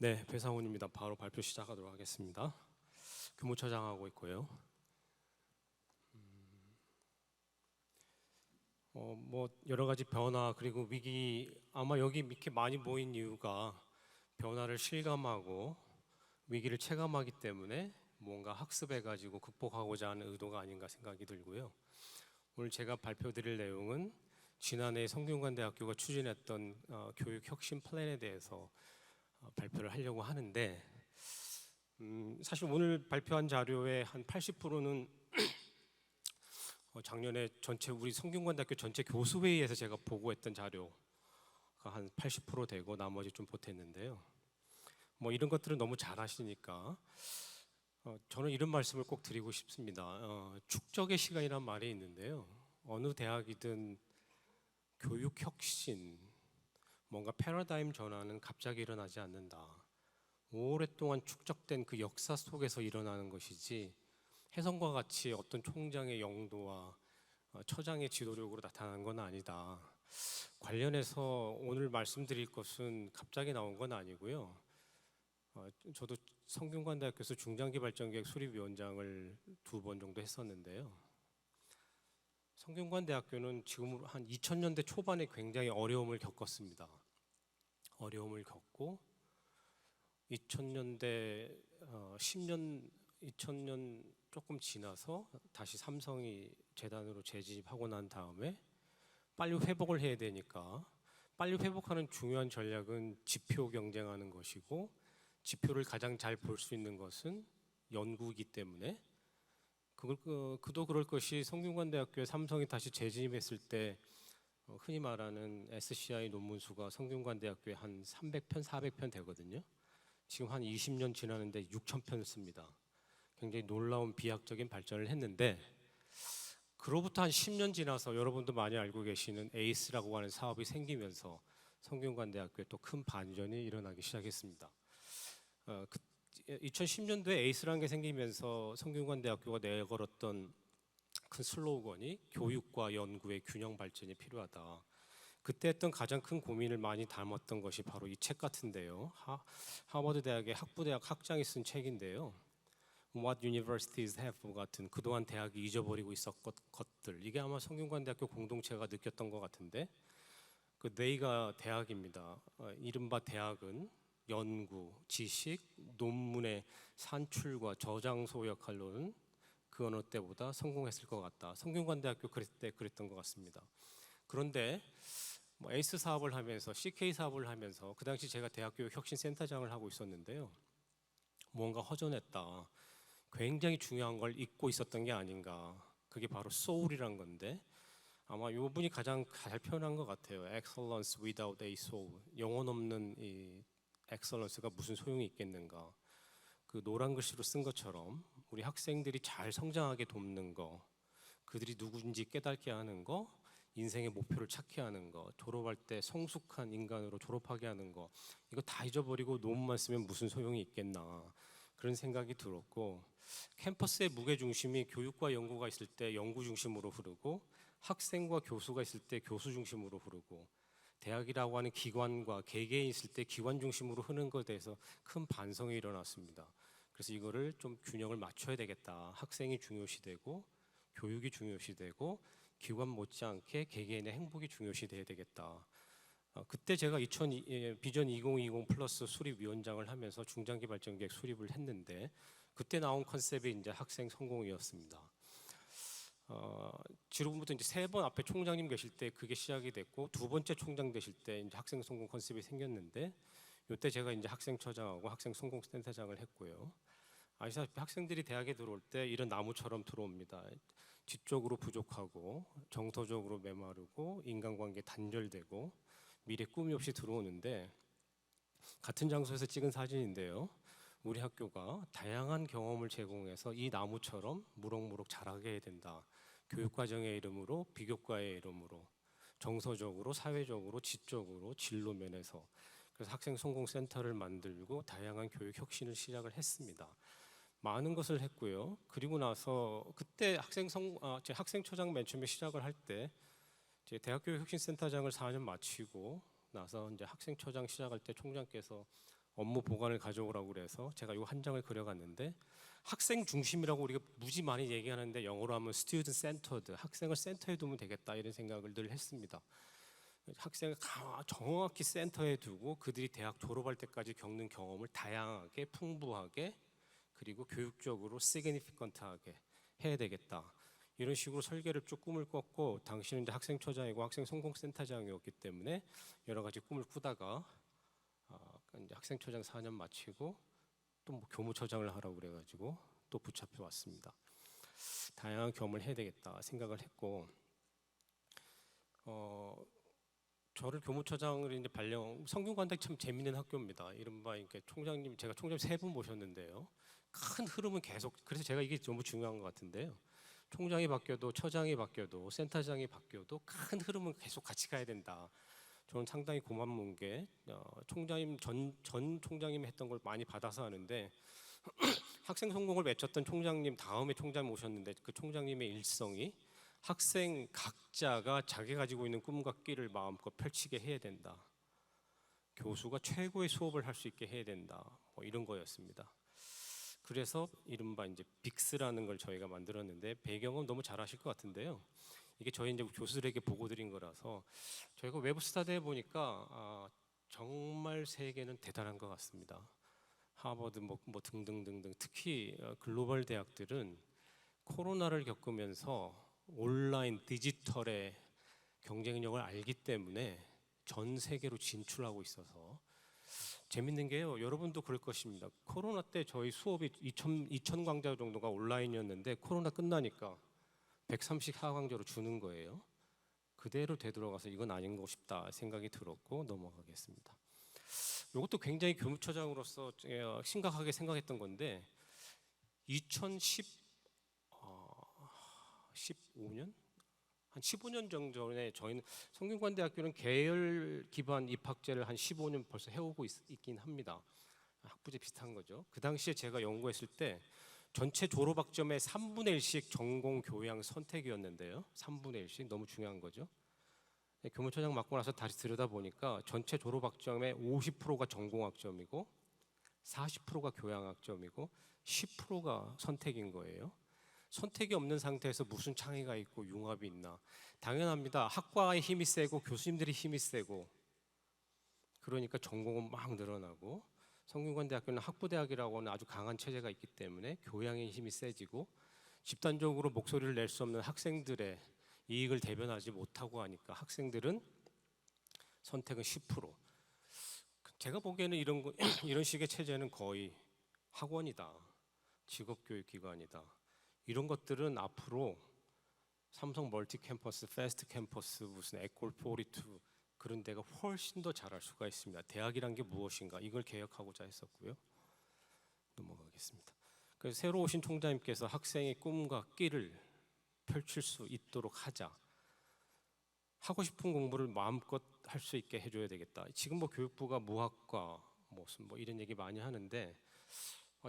네, 배상훈입니다. 바로 발표 시작하도록 하겠습니다. 교무처장하고 있고요. 뭐 여러 가지 변화 그리고 위기, 아마 여기 이렇게 많이 모인 이유가 변화를 실감하고 위기를 체감하기 때문에 뭔가 학습해가지고 극복하고자 하는 의도가 아닌가 생각이 들고요. 오늘 제가 발표드릴 내용은 지난해 성균관대학교가 추진했던 교육 혁신 플랜에 대해서 발표를 하려고 하는데, 사실 오늘 발표한 자료의 한 80%는 작년에 전체 우리 성균관대학교 전체 교수회의에서 제가 보고했던 자료가 한 80% 되고 나머지 좀 보탰는데요. 뭐 이런 것들은 너무 잘 아시니까 저는 이런 말씀을 꼭 드리고 싶습니다. 축적의 시간이란 말이 있는데요. 어느 대학이든 교육 혁신, 뭔가 패러다임 전환은 갑자기 일어나지 않는다. 오랫동안 축적된 그 역사 속에서 일어나는 것이지 혜성과 같이 어떤 총장의 영도와 처장의 지도력으로 나타난 건 아니다. 관련해서 오늘 말씀드릴 것은 갑자기 나온 건 아니고요. 저도 성균관대학교에서 중장기발전계획 수립위원장을 2번 정도 했었는데요. 성균관대학교는 지금 한 2000년대 초반에 굉장히 어려움을 겪었습니다. 어려움을 겪고 2000년대 2000년 조금 지나서 다시 삼성이 재단으로 재진입하고 난 다음에 빨리 회복을 해야 되니까 빨리 회복하는 중요한 전략은 지표 경쟁하는 것이고, 지표를 가장 잘 볼 수 있는 것은 연구이기 때문에 그도 그럴 것이 성균관대학교에 삼성이 다시 재진입했을 때 흔히 말하는 SCI 논문 수가 성균관대학교에 한 300편, 400편 되거든요. 지금 한 20년 지나는데 6,000편을 씁니다. 굉장히 놀라운 비약적인 발전을 했는데, 그로부터 한 10년 지나서 여러분도 많이 알고 계시는 에이스라고 하는 사업이 생기면서 성균관대학교에 또 큰 반전이 일어나기 시작했습니다. 2010년도에 에이스라는 게 생기면서 성균관대학교가 내걸었던 큰 슬로건이 교육과 연구의 균형 발전이 필요하다. 그때 했던 가장 큰 고민을 많이 담았던 것이 바로 이 책 같은데요. 하버드 대학의 학부대학 학장이 쓴 책인데요. What Universities Have 같은 그동안 대학이 잊어버리고 있었던 것들, 이게 아마 성균관대학교 공동체가 느꼈던 것 같은데, 그 they가 대학입니다. 이른바 대학은 연구, 지식, 논문의 산출과 저장소 역할로는 그 어느 때보다 성공했을 것 같다. 성균관대학교 그때 그랬던 것 같습니다. 그런데 에이스 사업을 하면서 CK 사업을 하면서 그 당시 제가 대학교 혁신센터장을 하고 있었는데요. 뭔가 허전했다. 굉장히 중요한 걸 잊고 있었던 게 아닌가. 그게 바로 소울이란 건데, 아마 이 분이 가장 잘 표현한 것 같아요. Excellence without a soul. 영혼 없는 이 excellence가 무슨 소용이 있겠는가. 그 노란 글씨로 쓴 것처럼 우리 학생들이 잘 성장하게 돕는 거, 그들이 누구인지 깨닫게 하는 거, 인생의 목표를 찾게 하는 거, 졸업할 때 성숙한 인간으로 졸업하게 하는 거, 이거 다 잊어버리고 논문만 쓰면 무슨 소용이 있겠나, 그런 생각이 들었고, 캠퍼스의 무게중심이 교육과 연구가 있을 때 연구 중심으로 흐르고 학생과 교수가 있을 때 교수 중심으로 흐르고 대학이라고 하는 기관과 개개인이 있을 때 기관 중심으로 흐르는 것에 대해서 큰 반성이 일어났습니다. 그래서 이거를 좀 균형을 맞춰야 되겠다. 학생이 중요시되고 교육이 중요시되고 기관 못지않게 개개인의 행복이 중요시돼야 되겠다. 그때 제가 비전 2020 플러스 수립위원장을 하면서 중장기발전계획 수립을 했는데, 그때 나온 컨셉이 이제 학생 성공이었습니다. 지금부터 이제 3번 앞에 총장님 계실 때 그게 시작이 됐고, 2번째 총장 되실 때 이제 학생 성공 컨셉이 생겼는데, 이때 제가 이제 학생처장하고 학생 성공 센터장을 했고요. 아시다시피 학생들이 대학에 들어올 때 이런 나무처럼 들어옵니다. 지적으로 부족하고 정서적으로 메마르고 인간관계 단절되고 미래 꿈이 없이 들어오는데, 같은 장소에서 찍은 사진인데요. 우리 학교가 다양한 경험을 제공해서 이 나무처럼 무럭무럭 자라게 해야 된다. 교육과정의 이름으로, 비교과의 이름으로, 정서적으로, 사회적으로, 지적으로, 진로 면에서. 그래서 학생 성공센터를 만들고 다양한 교육 혁신을 시작을 했습니다. 많은 것을 했고요. 그리고 나서 그때 제 학생처장 맨 처음에 시작을 할 때, 제 대학교육혁신센터장을 4년 마치고 나서 이제 학생처장 시작할 때 총장께서 업무 보관을 가져오라고 그래서 제가 이 한 장을 그려갔는데, 학생 중심이라고 우리가 무지 많이 얘기하는데 영어로 하면 student centered, 학생을 센터에 두면 되겠다 이런 생각을 늘 했습니다. 학생을 정확히 센터에 두고 그들이 대학 졸업할 때까지 겪는 경험을 다양하게 풍부하게 그리고 교육적으로 significant하게 해야 되겠다. 이런 식으로 설계를 쭉 꿈을 꿨고, 당시는 이제 학생처장이고 학생성공센터장이었기 때문에 여러 가지 꿈을 꾸다가 이제 학생처장 4년 마치고 또 뭐 교무처장을 하라고 그래가지고 또 붙잡혀 왔습니다. 다양한 경험을 해야 되겠다 생각을 했고, 저를 교무처장을 이제 발령, 성균관대 참 재밌는 학교입니다. 이른바 이렇게 총장님, 제가 총장님 3분 모셨는데요. 큰 흐름은 계속, 그래서 제가 이게 너무 중요한 것 같은데요. 총장이 바뀌어도 처장이 바뀌어도 센터장이 바뀌어도 큰 흐름은 계속 같이 가야 된다. 저는 상당히 고마운 게 총장님 전 총장님이 했던 걸 많이 받아서 하는데, 학생 성공을 외쳤던 총장님 다음에 총장님 오셨는데 그 총장님의 일성이 학생 각자가 자기 가지고 있는 꿈과 끼를 마음껏 펼치게 해야 된다. 교수가 최고의 수업을 할 수 있게 해야 된다. 뭐 이런 거였습니다. 그래서 이른바 이제 빅스라는 걸 저희가 만들었는데, 배경은 너무 잘 아실 것 같은데요. 이게 저희 이제 교수들에게 보고 드린 거라서 저희가 외부 스타디에 보니까 정말 세계는 대단한 것 같습니다. 하버드 뭐 등등등등, 특히 글로벌 대학들은 코로나를 겪으면서 온라인 디지털의 경쟁력을 알기 때문에 전 세계로 진출하고 있어서 재밌는 게요, 여러분도 그럴 것입니다. 코로나 때 저희 수업이 2,000 강좌 정도가 온라인이었는데 코로나 끝나니까 130 하강좌로 주는 거예요. 그대로 되돌아가서 이건 아닌 것 싶다 생각이 들었고 넘어가겠습니다. 이것도 굉장히 교무처장으로서 심각하게 생각했던 건데, 2015년? 한 15년 정도 전에 저희는 성균관대학교는 계열 기반 입학제를 한 15년 벌써 해오고 있긴 합니다. 학부제 비슷한 거죠. 그 당시에 제가 연구했을 때 전체 졸업학점의 3분의 1씩 전공 교양 선택이었는데요. 3분의 1씩 너무 중요한 거죠. 교무처장 맡고 나서 다시 들여다보니까 전체 졸업학점의 50%가 전공학점이고 40%가 교양학점이고 10%가 선택인 거예요. 선택이 없는 상태에서 무슨 창의가 있고 융합이 있나. 당연합니다. 학과의 힘이 세고 교수님들이 힘이 세고 그러니까 전공은 막 늘어나고, 성균관대학교는 학부대학이라고는 아주 강한 체제가 있기 때문에 교양의 힘이 세지고, 집단적으로 목소리를 낼 수 없는 학생들의 이익을 대변하지 못하고 하니까 학생들은 선택은 10%. 제가 보기에는 이런 식의 체제는 거의 학원이다, 직업교육기관이다. 이런 것들은 앞으로 삼성 멀티캠퍼스, 패스트 캠퍼스, 무슨 에콜 42 그런 데가 훨씬 더 잘할 수가 있습니다. 대학이란 게 무엇인가, 이걸 개혁하고자 했었고요. 넘어가겠습니다. 그래서 새로 오신 총장님께서 학생의 꿈과 끼를 펼칠 수 있도록 하자. 하고 싶은 공부를 마음껏 할 수 있게 해줘야 되겠다. 지금 뭐 교육부가 무학과 무슨 뭐 이런 얘기 많이 하는데,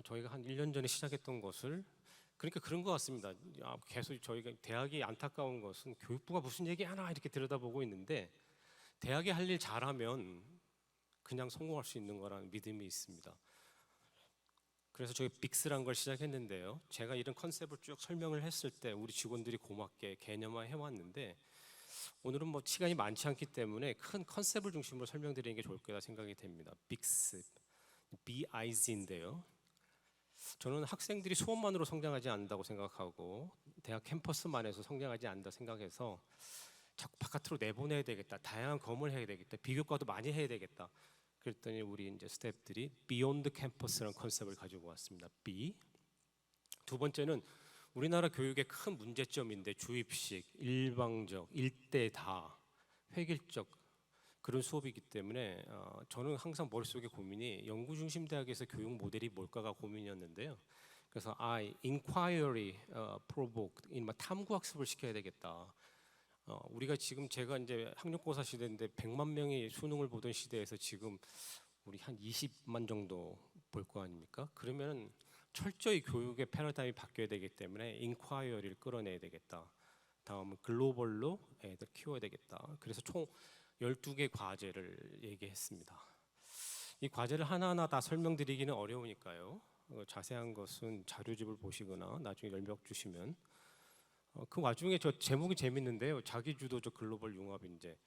저희가 한 1년 전에 시작했던 것을, 그러니까 그런 것 같습니다. 계속 저희가 대학이 안타까운 것은 교육부가 무슨 얘기 하나 이렇게 들여다보고 있는데, 대학이 할 일 잘하면 그냥 성공할 수 있는 거라는 믿음이 있습니다. 그래서 저희 빅스란 걸 시작했는데요. 제가 이런 컨셉을 쭉 설명을 했을 때 우리 직원들이 고맙게 개념화 해왔는데, 오늘은 뭐 시간이 많지 않기 때문에 큰 컨셉을 중심으로 설명드리는 게 좋을 거다 생각이 됩니다. 빅스, BIZ인데요. 저는 학생들이 수업만으로 성장하지 않는다고 생각하고 대학 캠퍼스만에서 성장하지 않는다 생각해서 자꾸 바깥으로 내보내야 되겠다, 다양한 경험을 해야 되겠다, 비교과도 많이 해야 되겠다. 그랬더니 우리 이제 스태프들이 비욘드 캠퍼스라는 컨셉을 가지고 왔습니다. B. 두 번째는 우리나라 교육의 큰 문제점인데, 주입식, 일방적, 일대다, 획일적 그런 수업이기 때문에 저는 항상 머릿속에 고민이 연구 중심 대학에서 교육 모델이 뭘까가 고민이었는데요. 그래서 inquiry provoked, 탐구 학습을 시켜야 되겠다. 우리가 지금 제가 이제 학력고사 시대인데 100만 명이 수능을 보던 시대에서 지금 우리 한 20만 정도 볼 거 아닙니까? 그러면 철저히 교육의 패러다임이 바뀌어야 되기 때문에 인콰이어리를 끌어내야 되겠다. 다음은 글로벌로 애들 키워야 되겠다. 그래서 총 12개 과제를 얘기했습니다. 이 과제를 하나하나 다 설명드리기는 어려우니까요. 자세한 것은 자료집을 보시거나 나중에 연락 주시면. 그 와중에 저 제목이 재밌는데요. 자기주도적 글로벌 융합 인재.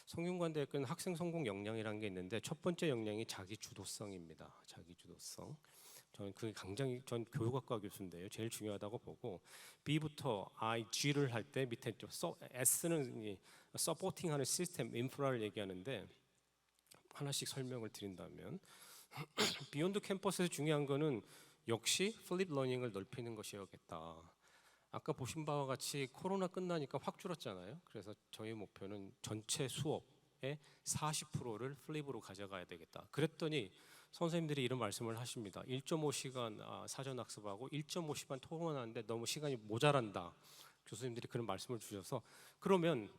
성균관대학교는 학생 성공 역량이라는 게 있는데 첫 번째 역량이 자기주도성입니다. 자기주도성. 저는 그게 굉장히 전 교육학과 교수인데요. 제일 중요하다고 보고 B부터 I, G를 할 때 밑에 S는 서포팅하는 시스템, 인프라를 얘기하는데 하나씩 설명을 드린다면 비욘드 캠퍼스에서 중요한 거는 역시 플립 러닝을 넓히는 것이었겠다. 아까 보신 바와 같이 코로나 끝나니까 확 줄었잖아요. 그래서 저희 목표는 전체 수업의 40%를 플립으로 가져가야 되겠다. 그랬더니 선생님들이 이런 말씀을 하십니다. 1.5시간 사전 학습하고 1.5시간 토론하는데 너무 시간이 모자란다. 교수님들이 그런 말씀을 주셔서 그러면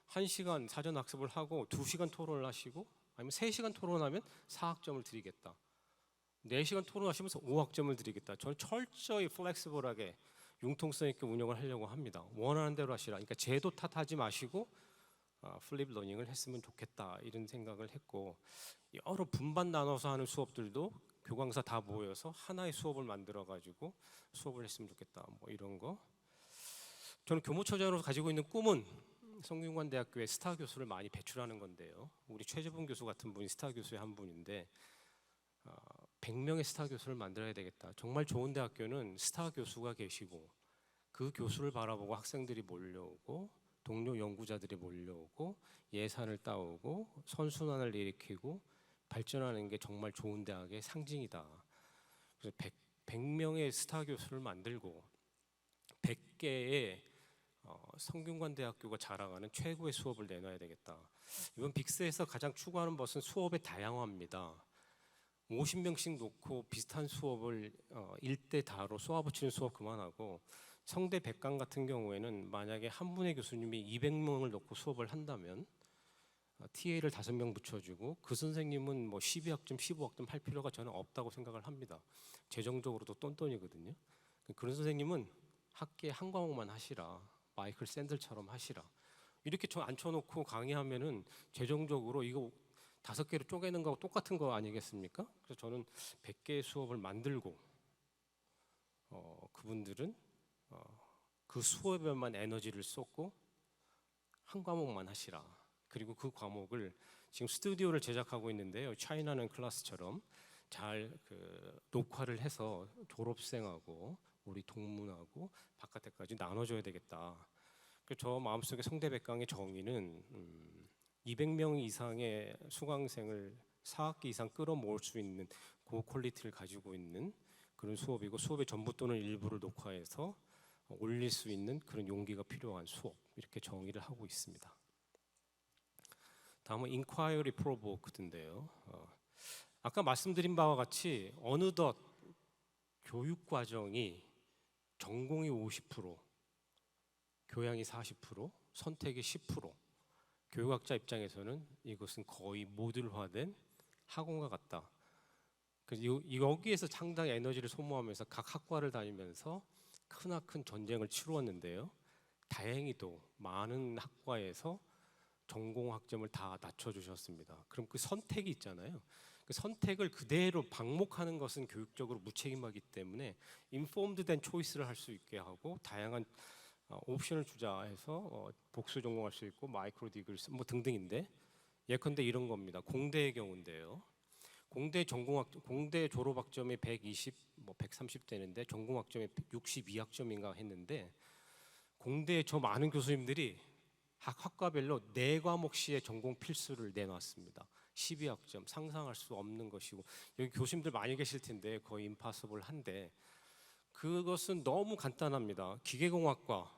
1시간 사전 학습을 하고 2시간 토론을 하시고 아니면 3시간 토론하면 4학점을 드리겠다. 4시간 토론하시면서 5학점을 드리겠다. 저는 철저히 플렉시블하게 융통성 있게 운영을 하려고 합니다. 원하는 대로 하시라. 그러니까 제도 탓하지 마시고 플립 러닝을 했으면 좋겠다 이런 생각을 했고 여러 분반 나눠서 하는 수업들도 교강사 다 모여서 하나의 수업을 만들어 가지고 수업을 했으면 좋겠다. 뭐 이런 거. 저는 교무처장으로 가지고 있는 꿈은 성균관대학교에 스타 교수를 많이 배출하는 건데요. 우리 최재분 교수 같은 분이 스타 교수의 한 분인데 100명의 스타 교수를 만들어야 되겠다. 정말 좋은 대학교는 스타 교수가 계시고 그 교수를 바라보고 학생들이 몰려오고 동료 연구자들이 몰려오고 예산을 따오고 선순환을 일으키고 발전하는 게 정말 좋은 대학의 상징이다. 그래서 100명의 스타 교수를 만들고 100개의 성균관대학교가 자랑하는 최고의 수업을 내놔야 되겠다. 이번 빅스에서 가장 추구하는 것은 수업의 다양화입니다. 50명씩 놓고 비슷한 수업을 1대 다로 쏘아붙이는 수업 그만하고 성대 백강 같은 경우에는 만약에 한 분의 교수님이 200명을 놓고 수업을 한다면 TA를 5명 붙여주고 그 선생님은 뭐 12학점, 15학점 할 필요가 저는 없다고 생각을 합니다. 재정적으로도 똔똔이거든요. 그런 선생님은 학기에 한 과목만 하시라. 마이클 샌들처럼 하시라. 이렇게 앉혀놓고 강의하면은 재정적으로 이거 5개로 쪼개는 거하고 똑같은 거 아니겠습니까? 그래서 저는 100개의 수업을 만들고 그분들은 그 수업에만 에너지를 쏟고 한 과목만 하시라. 그리고 그 과목을 지금 스튜디오를 제작하고 있는데요. 차이나는 클래스처럼 잘 녹화를 해서 졸업생하고 우리 동문하고 바깥에까지 나눠줘야 되겠다. 저 마음속에 성대백강의 정의는 200명 이상의 수강생을 4학기 이상 끌어모을 수 있는 그 퀄리티를 가지고 있는 그런 수업이고 수업의 전부 또는 일부를 녹화해서 올릴 수 있는 그런 용기가 필요한 수업 이렇게 정의를 하고 있습니다. 다음은 인콰이어리 프로보크드인데요. 아까 말씀드린 바와 같이 어느덧 교육 과정이 전공이 50%, 교양이 40%, 선택이 10%. 교육학자 입장에서는 이것은 거의 모듈화된 학원과 같다. 여기에서 상당히 에너지를 소모하면서 각 학과를 다니면서 크나큰 전쟁을 치루었는데요. 다행히도 많은 학과에서 전공 학점을 다 낮춰주셨습니다. 그럼 그 선택이 있잖아요. 그 선택을 그대로 방목하는 것은 교육적으로 무책임하기 때문에 인포음드된 초이스를 할 수 있게 하고 다양한 옵션을 주자 해서 복수 전공할 수 있고 마이크로 디글스 뭐 등등인데 예컨대 이런 겁니다. 공대의 경우인데요. 공대 졸업학점이 120, 뭐 130 되는데 전공학점이 62학점인가 했는데 공대에 저 많은 교수님들이 학과별로 4과목씩의 전공 필수를 내놨습니다. 12학점 상상할 수 없는 것이고 여기 교수님들 많이 계실 텐데 거의 임파서블한데 그것은 너무 간단합니다. 기계공학과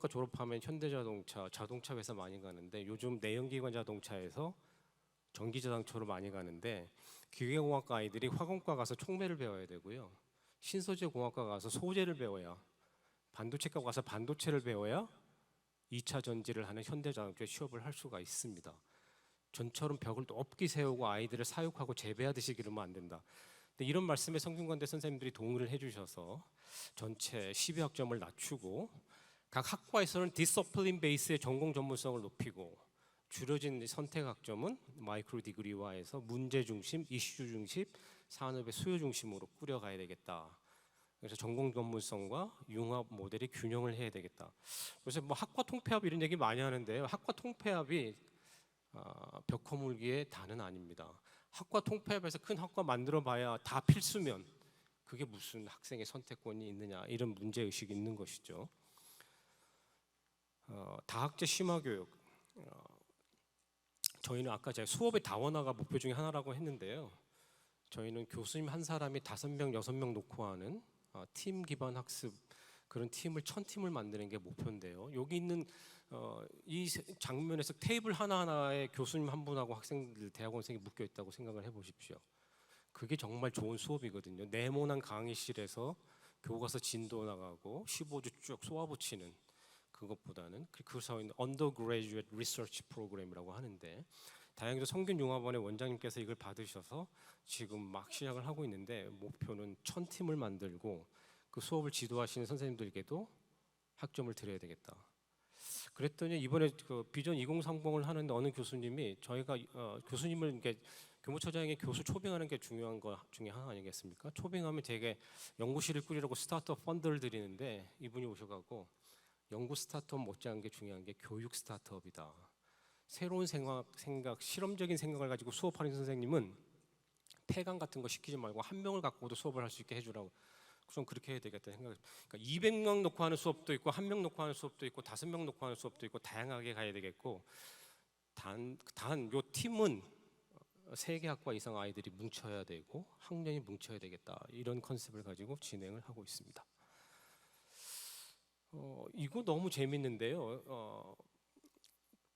졸업하면 현대자동차, 자동차 회사 많이 가는데 요즘 내연기관 자동차에서 전기자동차로 많이 가는데 기계공학과 아이들이 화공과 가서 촉매를 배워야 되고요. 신소재공학과 가서 소재를 배워야 반도체과 가서 반도체를 배워야 2차 전지를 하는 현대자동차에 취업을 할 수가 있습니다. 전처럼 벽을 높게 세우고 아이들을 사육하고 재배하듯이 기르면 안 된다. 근데 이런 말씀에 성균관대 선생님들이 동의를 해주셔서 전체 12학점을 낮추고 각 학과에서는 디서플린 베이스의 전공 전문성을 높이고 줄여진 선택 학점은 마이크로 디그리화해서 문제 중심, 이슈 중심, 산업의 수요 중심으로 꾸려가야 되겠다. 그래서 전공 전문성과 융합 모델이 균형을 해야 되겠다. 그래서 뭐 학과 통폐합 이런 얘기 많이 하는데요. 학과 통폐합이 벽 허물기의 단은 아닙니다. 학과 통폐합에서 큰 학과 만들어봐야 다 필수면 그게 무슨 학생의 선택권이 있느냐 이런 문제 의식이 있는 것이죠. 다학제 심화교육. 저희는 아까 제가 수업의 다원화가 목표 중에 하나라고 했는데요. 저희는 교수님 한 사람이 5명, 6명 놓고 하는 팀 기반 학습 그런 팀을 1000팀을 만드는 게 목표인데요. 여기 있는 이 장면에서 테이블 하나하나에 교수님 한 분하고 학생들, 대학원생이 묶여 있다고 생각을 해보십시오. 그게 정말 좋은 수업이거든요. 네모난 강의실에서 교과서 진도 나가고 15주 쭉 쏘아붙이는 그것보다는 그래서 Undergraduate Research Program이라고 하는데 다행히도 성균융합원의 원장님께서 이걸 받으셔서 지금 막 시작을 하고 있는데 목표는 1000팀을 만들고 그 수업을 지도하시는 선생님들에게도 학점을 드려야 되겠다. 그랬더니 이번에 그 비전 2030을 하는데 어느 교수님이 저희가 교수님을 이렇게 교무처장이 교수 초빙하는 게 중요한 거 중에 하나 아니겠습니까? 초빙하면 되게 연구실을 꾸리라고 스타트업 펀드를 드리는데 이분이 오셔가지고 연구 스타트업 못지않은 게 중요한 게 교육 스타트업이다. 새로운 생각, 실험적인 생각을 가지고 수업하는 선생님은 폐강 같은 거 시키지 말고 한 명을 갖고도 수업을 할 수 있게 해주라고. 좀 그렇게 해야 되겠다 생각. 그러니까 200명 놓고 하는 수업도 있고 1명 놓고 하는 수업도 있고 5명 놓고 하는 수업도 있고 다양하게 가야 되겠고 단 요 팀은 3개 학과 이상 아이들이 뭉쳐야 되고 학년이 뭉쳐야 되겠다. 이런 컨셉을 가지고 진행을 하고 있습니다. 이거 너무 재밌는데요.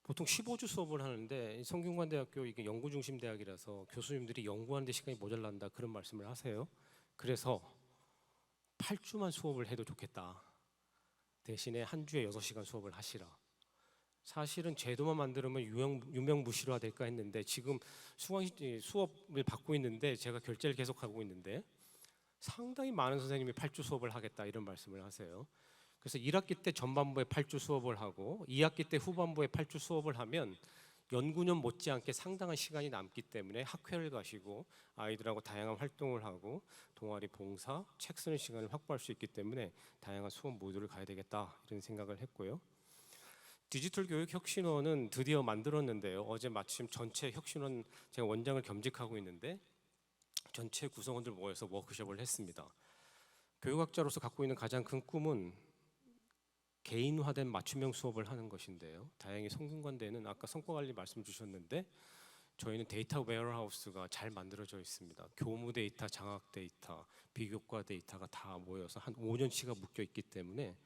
보통 15주 수업을 하는데 성균관대학교 이게 연구 중심 대학이라서 교수님들이 연구하는데 시간이 모자란다 그런 말씀을 하세요. 그래서 8주만 수업을 해도 좋겠다. 대신에 한 주에 6시간 수업을 하시라. 사실은 제도만 만들면 유명무실화 될까 했는데 지금 수업을 받고 있는데 제가 결제를 계속하고 있는데 상당히 많은 선생님이 8주 수업을 하겠다 이런 말씀을 하세요. 그래서 1학기 때 전반부에 8주 수업을 하고 2학기 때 후반부에 8주 수업을 하면 연구년 못지않게 상당한 시간이 남기 때문에 학회를 가시고 아이들하고 다양한 활동을 하고 동아리 봉사, 책 쓰는 시간을 확보할 수 있기 때문에 다양한 수업 모두를 가야 되겠다 이런 생각을 했고요. 디지털 교육 혁신원은 드디어 만들었는데요. 어제 마침 전체 혁신원 제가 원장을 겸직하고 있는데 전체 구성원들 모여서 워크숍을 했습니다. 교육학자로서 갖고 있는 가장 큰 꿈은 개인화된 맞춤형 수업을 하는 것인데요. 다행히 성균관대는 아까 성과관리 말씀 주셨는데 저희는 데이터 웨어하우스가 잘 만들어져 있습니다. 교무 데이터, 장학 데이터, 비교과 데이터가 다 모여서 한 5년치가 묶여 있기 때문에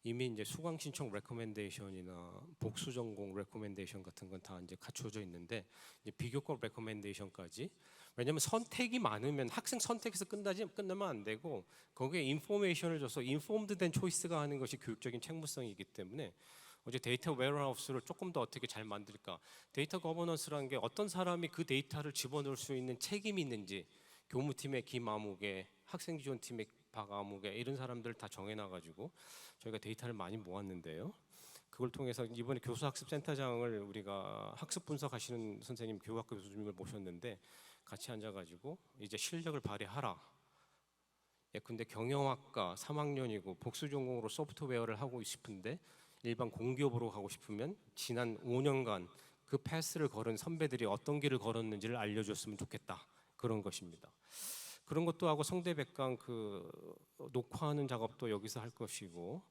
이미 이제 수강 신청 레코멘데이션이나 복수 전공 레코멘데이션 같은 건 다 이제 갖춰져 있는데 이제 비교과 레코멘데이션까지. 왜냐하면 선택이 많으면 학생 선택에서 끝나면 안 되고 거기에 인포메이션을 줘서 인포음드된 초이스가 하는 것이 교육적인 책무성이기 때문에 어제 데이터 웨어하우스를 조금 더 어떻게 잘 만들까. 데이터 거버넌스라는 게 어떤 사람이 그 데이터를 집어넣을 수 있는 책임이 있는지 교무팀의 김아무개, 학생지원팀의 박아무개 이런 사람들 다 정해놔가지고 저희가 데이터를 많이 모았는데요. 그걸 통해서 이번에 교수학습센터장을 우리가 학습 분석하시는 선생님, 교육학과 교수님을 모셨는데 같이 앉아가지고 이제 실력을 발휘하라. 근데 경영학과 3학년이고 복수 전공으로 소프트웨어를 하고 싶은데 일반 공기업으로 가고 싶으면 지난 5년간 그 패스를 걸은 선배들이 어떤 길을 걸었는지를 알려줬으면 좋겠다. 그런 것입니다. 그런 것도 하고 성대 백강 그 녹화하는 작업도 여기서 할 것이고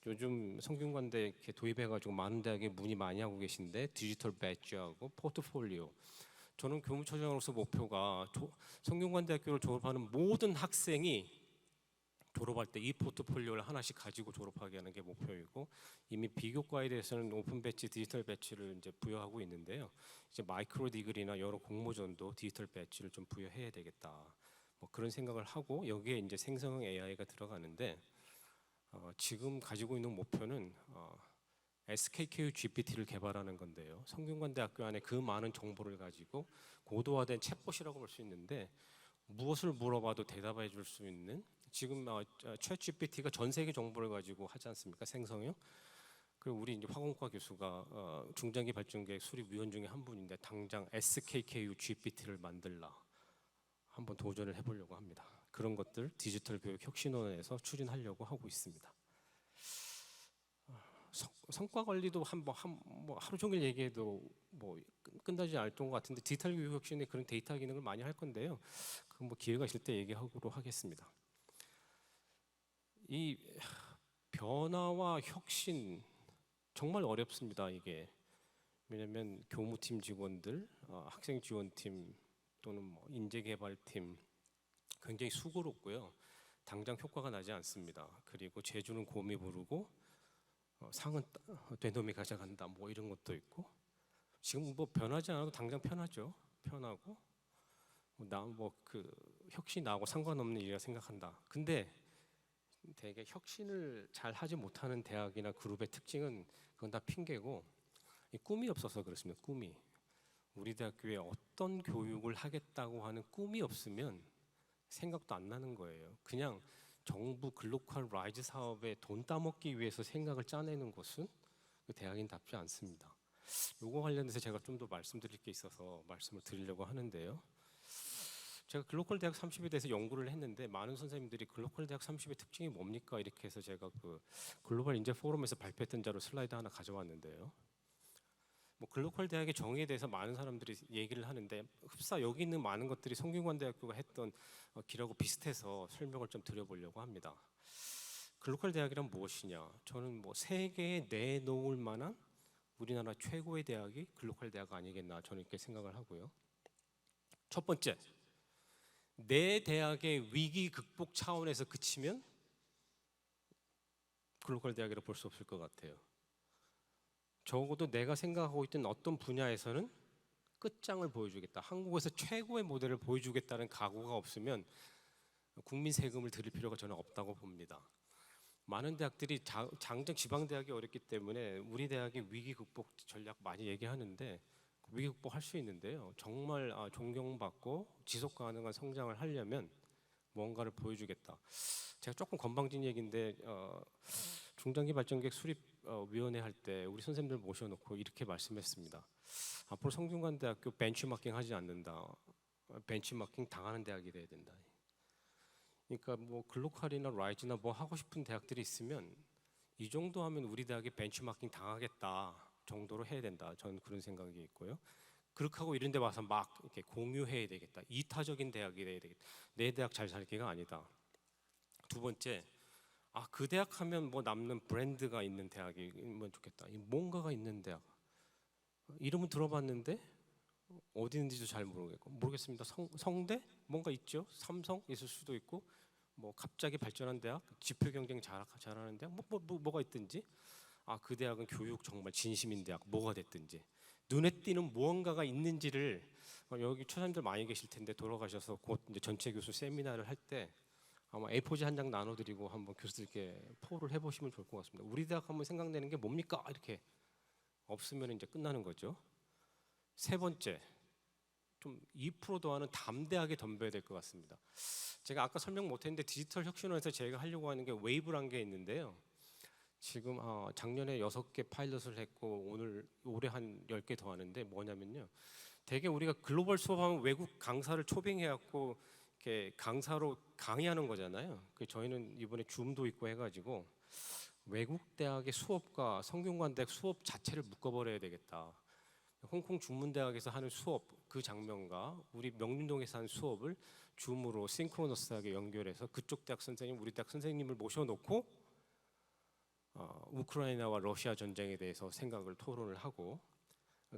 요즘 성균관대 이렇게 도입해가지고 많은 대학에 문의 많이 하고 계신데 디지털 배지하고 포트폴리오. 저는 교무처장으로서 목표가 성균관대학교를 졸업하는 모든 학생이 졸업할 때 이 포트폴리오를 하나씩 가지고 졸업하게 하는 게 목표이고 이미 비교과에 대해서는 오픈 배지, 디지털 배지를 이제 부여하고 있는데요. 이제 마이크로 디그리나 여러 공모전도 디지털 배지를 좀 부여해야 되겠다. 뭐 그런 생각을 하고 여기에 이제 생성형 AI가 들어가는데 지금 가지고 있는 목표는 SKKU GPT를 개발하는 건데요. 성균관대학교 안에 그 많은 정보를 가지고 고도화된 챗봇이라고 볼 수 있는데 무엇을 물어봐도 대답해 줄 수 있는 지금 챗 GPT가 전 세계 정보를 가지고 하지 않습니까? 생성형. 그리고 우리 이제 화공과 교수가 중장기 발전계획 수립 위원 중에 한 분인데 당장 SKKU GPT를 만들라 한번 도전을 해보려고 합니다. 그런 것들 디지털 교육 혁신원에서 추진하려고 하고 있습니다. 성과 관리도 뭐 하루 종일 얘기해도 뭐 끝나지 않을 것 같은데 디지털 교육 혁신에 그런 데이터 기능을 많이 할 건데요. 그 뭐 기회가 있을 때 얘기하도록 하겠습니다. 이 변화와 혁신 정말 어렵습니다. 이게 왜냐하면 교무팀 직원들, 학생 지원팀 또는 뭐 인재개발팀 굉장히 수고롭고요. 당장 효과가 나지 않습니다. 그리고 제주는 곰이 부르고 상은 되놈이 가져간다. 뭐 이런 것도 있고 지금 뭐 변하지 않아도 당장 편하죠. 편하고 나 뭐 그 혁신 나하고 상관없는 일이라 생각한다. 근데 되게 혁신을 잘 하지 못하는 대학이나 그룹의 특징은 그건 다 핑계고 꿈이 없어서 그렇습니다. 꿈이 우리 대학교에 어떤 교육을 하겠다고 하는 꿈이 없으면 생각도 안 나는 거예요. 그냥 정부 글로컬 라이즈 사업에 돈 따먹기 위해서 생각을 짜내는 것은 그 대학인답지 않습니다. 요거 관련해서 제가 좀 더 말씀드릴 게 있어서 말씀을 드리려고 하는데요. 제가 글로컬 대학 30에 대해서 연구를 했는데 많은 선생님들이 글로컬 대학 30의 특징이 뭡니까? 이렇게 해서 제가 그 글로벌 인재 포럼에서 발표했던 자료 슬라이드 하나 가져왔는데요. 뭐 글로컬 대학의 정의에 대해서 많은 사람들이 얘기를 하는데 흡사 여기 있는 많은 것들이 성균관대학교가 했던 길하고 비슷해서 설명을 좀 드려보려고 합니다. 글로컬 대학이란 무엇이냐? 저는 뭐 세계에 내놓을 만한 우리나라 최고의 대학이 글로컬 대학 아니겠나 저는 이렇게 생각을 하고요. 첫 번째, 내 대학의 위기 극복 차원에서 그치면 글로컬 대학이라 볼 수 없을 것 같아요. 적어도 내가 생각하고 있던 어떤 분야에서는 끝장을 보여주겠다. 한국에서 최고의 모델을 보여주겠다는 각오가 없으면 국민 세금을 들일 필요가 저는 없다고 봅니다. 많은 대학들이 장정 지방대학이 어렵기 때문에 우리 대학이 위기 극복 전략 많이 얘기하는데 위기 극복할 수 있는데요. 정말 존경받고 지속 가능한 성장을 하려면 뭔가를 보여주겠다. 제가 조금 건방진 얘기인데 중장기 발전계획 수립 위원회 할 때 우리 선생님들 모셔놓고 이렇게 말씀했습니다. 앞으로 성균관대학교 벤치마킹 하지 않는다. 벤치마킹 당하는 대학이 돼야 된다. 그러니까 뭐 글로컬이나 라이즈나 뭐 하고 싶은 대학들이 있으면 이 정도 하면 우리 대학이 벤치마킹 당하겠다 정도로 해야 된다. 저는 그런 생각이 있고요. 그렇게 하고 이런 데 와서 막 이렇게 공유해야 되겠다. 이타적인 대학이 돼야 되겠다. 내 대학 잘 살기가 아니다. 두 번째, 그 대학 하면 뭐 남는 브랜드가 있는 대학이면 좋겠다. 뭔가가 있는 대학. 이름은 들어봤는데 어디 있는지도 잘 모르겠습니다. 성대? 뭔가 있죠. 삼성 있을 수도 있고 뭐 갑자기 발전한 대학, 지표 경쟁 잘하는 대학, 뭐가 있든지 그 대학은 교육 정말 진심인 대학, 뭐가 됐든지 눈에 띄는 무언가가 있는지를 여기 초선들 많이 계실 텐데 돌아가셔서 곧 이제 전체 교수 세미나를 할 때 아마 A4지 한 장 나눠드리고 한번 교수들께 포를 해보시면 좋을 것 같습니다. 우리 대학 한번 생각내는 게 뭡니까? 이렇게 없으면 이제 끝나는 거죠. 세 번째, 좀 2% 더하는 담대하게 덤벼야 될 것 같습니다. 제가 아까 설명 못했는데 디지털 혁신원에서 제가 하려고 하는 게 웨이브란 게 있는데요. 지금 작년에 6개 파일럿을 했고 올해 한 10개 더 하는데 뭐냐면요. 되게 우리가 글로벌 수업하면 외국 강사를 초빙해갖고 이렇게 강사로 강의하는 거잖아요. 저희는 이번에 줌도 있고 해가지고 외국 대학의 수업과 성균관대학 수업 자체를 묶어버려야 되겠다. 홍콩 중문대학에서 하는 수업 그 장면과 우리 명륜동에서 하는 수업을 줌으로 싱크로너스하게 연결해서 그쪽 대학 선생님, 우리 대학 선생님을 모셔놓고 우크라이나와 러시아 전쟁에 대해서 생각을 토론을 하고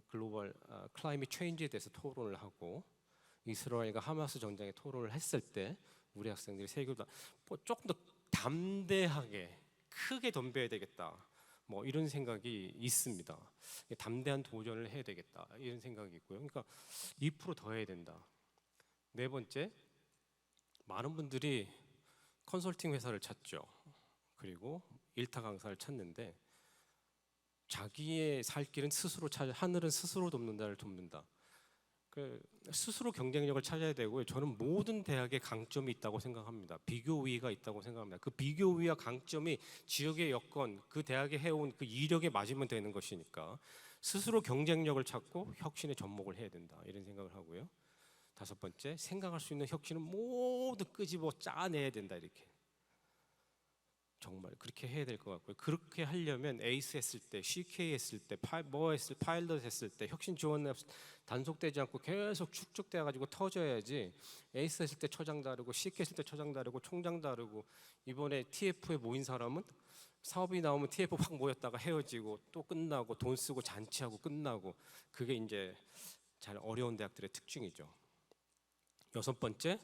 글로벌 클라이밋 체인지에 대해서 토론을 하고 이스라엘과 하마스 전쟁에 토론을 했을 때 우리 학생들이 세계보다 조금 더 담대하게 크게 덤벼야 되겠다. 뭐 이런 생각이 있습니다. 담대한 도전을 해야 되겠다. 이런 생각이 있고요. 그러니까 2%더 해야 된다. 네 번째, 많은 분들이 컨설팅 회사를 찾죠. 그리고 일타 강사를 찾는데 자기의 살 길은 스스로 하늘은 스스로 돕는다를 돕는다. 그 스스로 경쟁력을 찾아야 되고요. 저는 모든 대학에 강점이 있다고 생각합니다. 비교 우위가 있다고 생각합니다. 그 비교 우위와 강점이 지역의 여건, 그 대학에 해온 그 이력에 맞으면 되는 것이니까 스스로 경쟁력을 찾고 혁신에 접목을 해야 된다, 이런 생각을 하고요. 다섯 번째, 생각할 수 있는 혁신은 모두 끄집어 짜내야 된다, 이렇게. 정말 그렇게 해야 될 것 같고요. 그렇게 하려면 에이스 했을 때, CK 했을 때, 파일럿 했을 때 혁신 지원 단속되지 않고 계속 축적돼 가지고 터져야지. 에이스 했을 때 처장 다르고, CK 했을 때 처장 다르고, 총장 다르고, 이번에 TF에 모인 사람은 사업이 나오면 TF 확 모였다가 헤어지고 또 끝나고 돈 쓰고 잔치하고 끝나고, 그게 이제 잘 어려운 대학들의 특징이죠. 여섯 번째,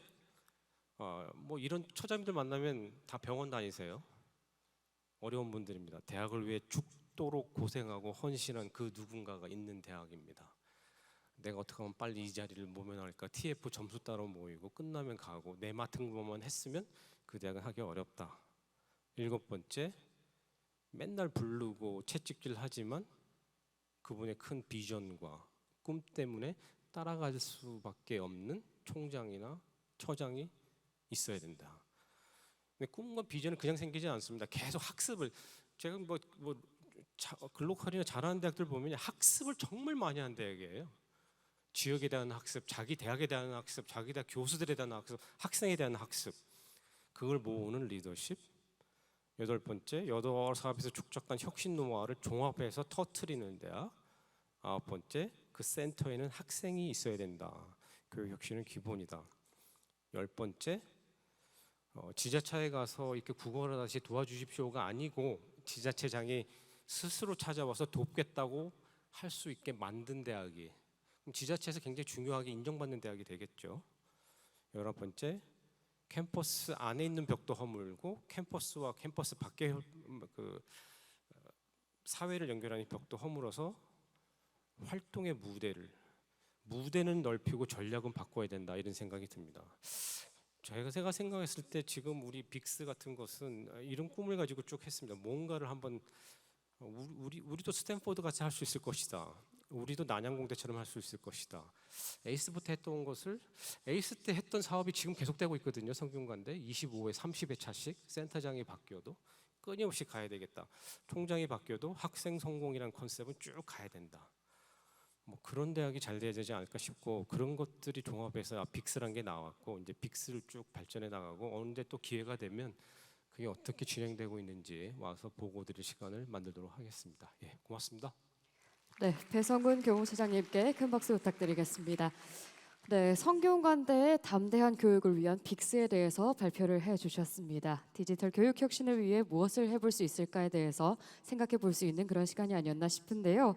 뭐 이런 처장님들 만나면 다 병원 다니세요. 어려운 분들입니다. 대학을 위해 죽도록 고생하고 헌신한 그 누군가가 있는 대학입니다. 내가 어떻게 하면 빨리 이 자리를 모면할까? TF 점수 따로 모이고 끝나면 가고, 내 맡은 것만 했으면 그 대학은 하기 어렵다. 일곱 번째, 맨날 부르고 채찍질 하지만 그분의 큰 비전과 꿈 때문에 따라갈 수밖에 없는 총장이나 처장이 있어야 된다. 근데 꿈과 비전은 그냥 생기지 않습니다. 계속 학습을, 제가 글로컬이나 잘하는 대학들 보면 학습을 정말 많이 하는 대학이에요. 지역에 대한 학습, 자기 대학에 대한 학습, 자기 대학 교수들에 대한 학습, 학생에 대한 학습, 그걸 모으는 리더십. 여덟 번째, 여러 사업에서 축적한 혁신 노하우를 종합해서 터트리는 대학. 아홉 번째, 그 센터에는 학생이 있어야 된다. 교육 혁신은 기본이다. 열 번째, 지자체에 가서 이렇게 국어를 다시 도와주십시오가 아니고 지자체장이 스스로 찾아와서 돕겠다고 할 수 있게 만든 대학이, 그럼 지자체에서 굉장히 중요하게 인정받는 대학이 되겠죠. 열한 번째, 캠퍼스 안에 있는 벽도 허물고 캠퍼스와 캠퍼스 밖에 그 사회를 연결하는 벽도 허물어서 활동의 무대는 넓히고 전략은 바꿔야 된다, 이런 생각이 듭니다. 제가 생각했을 때 지금 우리 빅스 같은 것은 이런 꿈을 가지고 쭉 했습니다. 뭔가를 한번, 우리도 스탠포드 같이 할 수 있을 것이다. 우리도 난양공대처럼 할 수 있을 것이다. 에이스부터 했던 것을, 에이스 때 했던 사업이 지금 계속되고 있거든요. 성균관대 25회 30회 차씩 센터장이 바뀌어도 끊임없이 가야 되겠다. 총장이 바뀌어도 학생 성공이라는 컨셉은 쭉 가야 된다. 뭐 그런 대학이 잘 돼야 되지 않을까 싶고, 그런 것들이 종합해서 빅스란 게 나왔고, 이제 빅스를 쭉 발전해 나가고, 언제 또 기회가 되면 그게 어떻게 진행되고 있는지 와서 보고 드릴 시간을 만들도록 하겠습니다. 예, 고맙습니다. 네, 배성훈 교무처장님께 큰 박수 부탁드리겠습니다. 네, 성균관대의 담대한 교육을 위한 빅스에 대해서 발표를 해주셨습니다. 디지털 교육 혁신을 위해 무엇을 해볼 수 있을까에 대해서 생각해 볼 수 있는 그런 시간이 아니었나 싶은데요.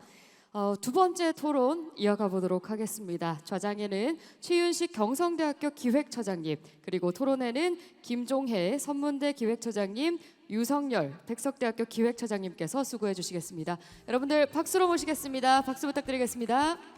두 번째 토론 이어가 보도록 하겠습니다. 좌장에는 최윤식 경성대학교 기획처장님, 그리고 토론에는 김종혜 선문대 기획처장님, 유성열 백석대학교 기획처장님께서 수고해 주시겠습니다. 여러분들 박수로 모시겠습니다. 박수 부탁드리겠습니다.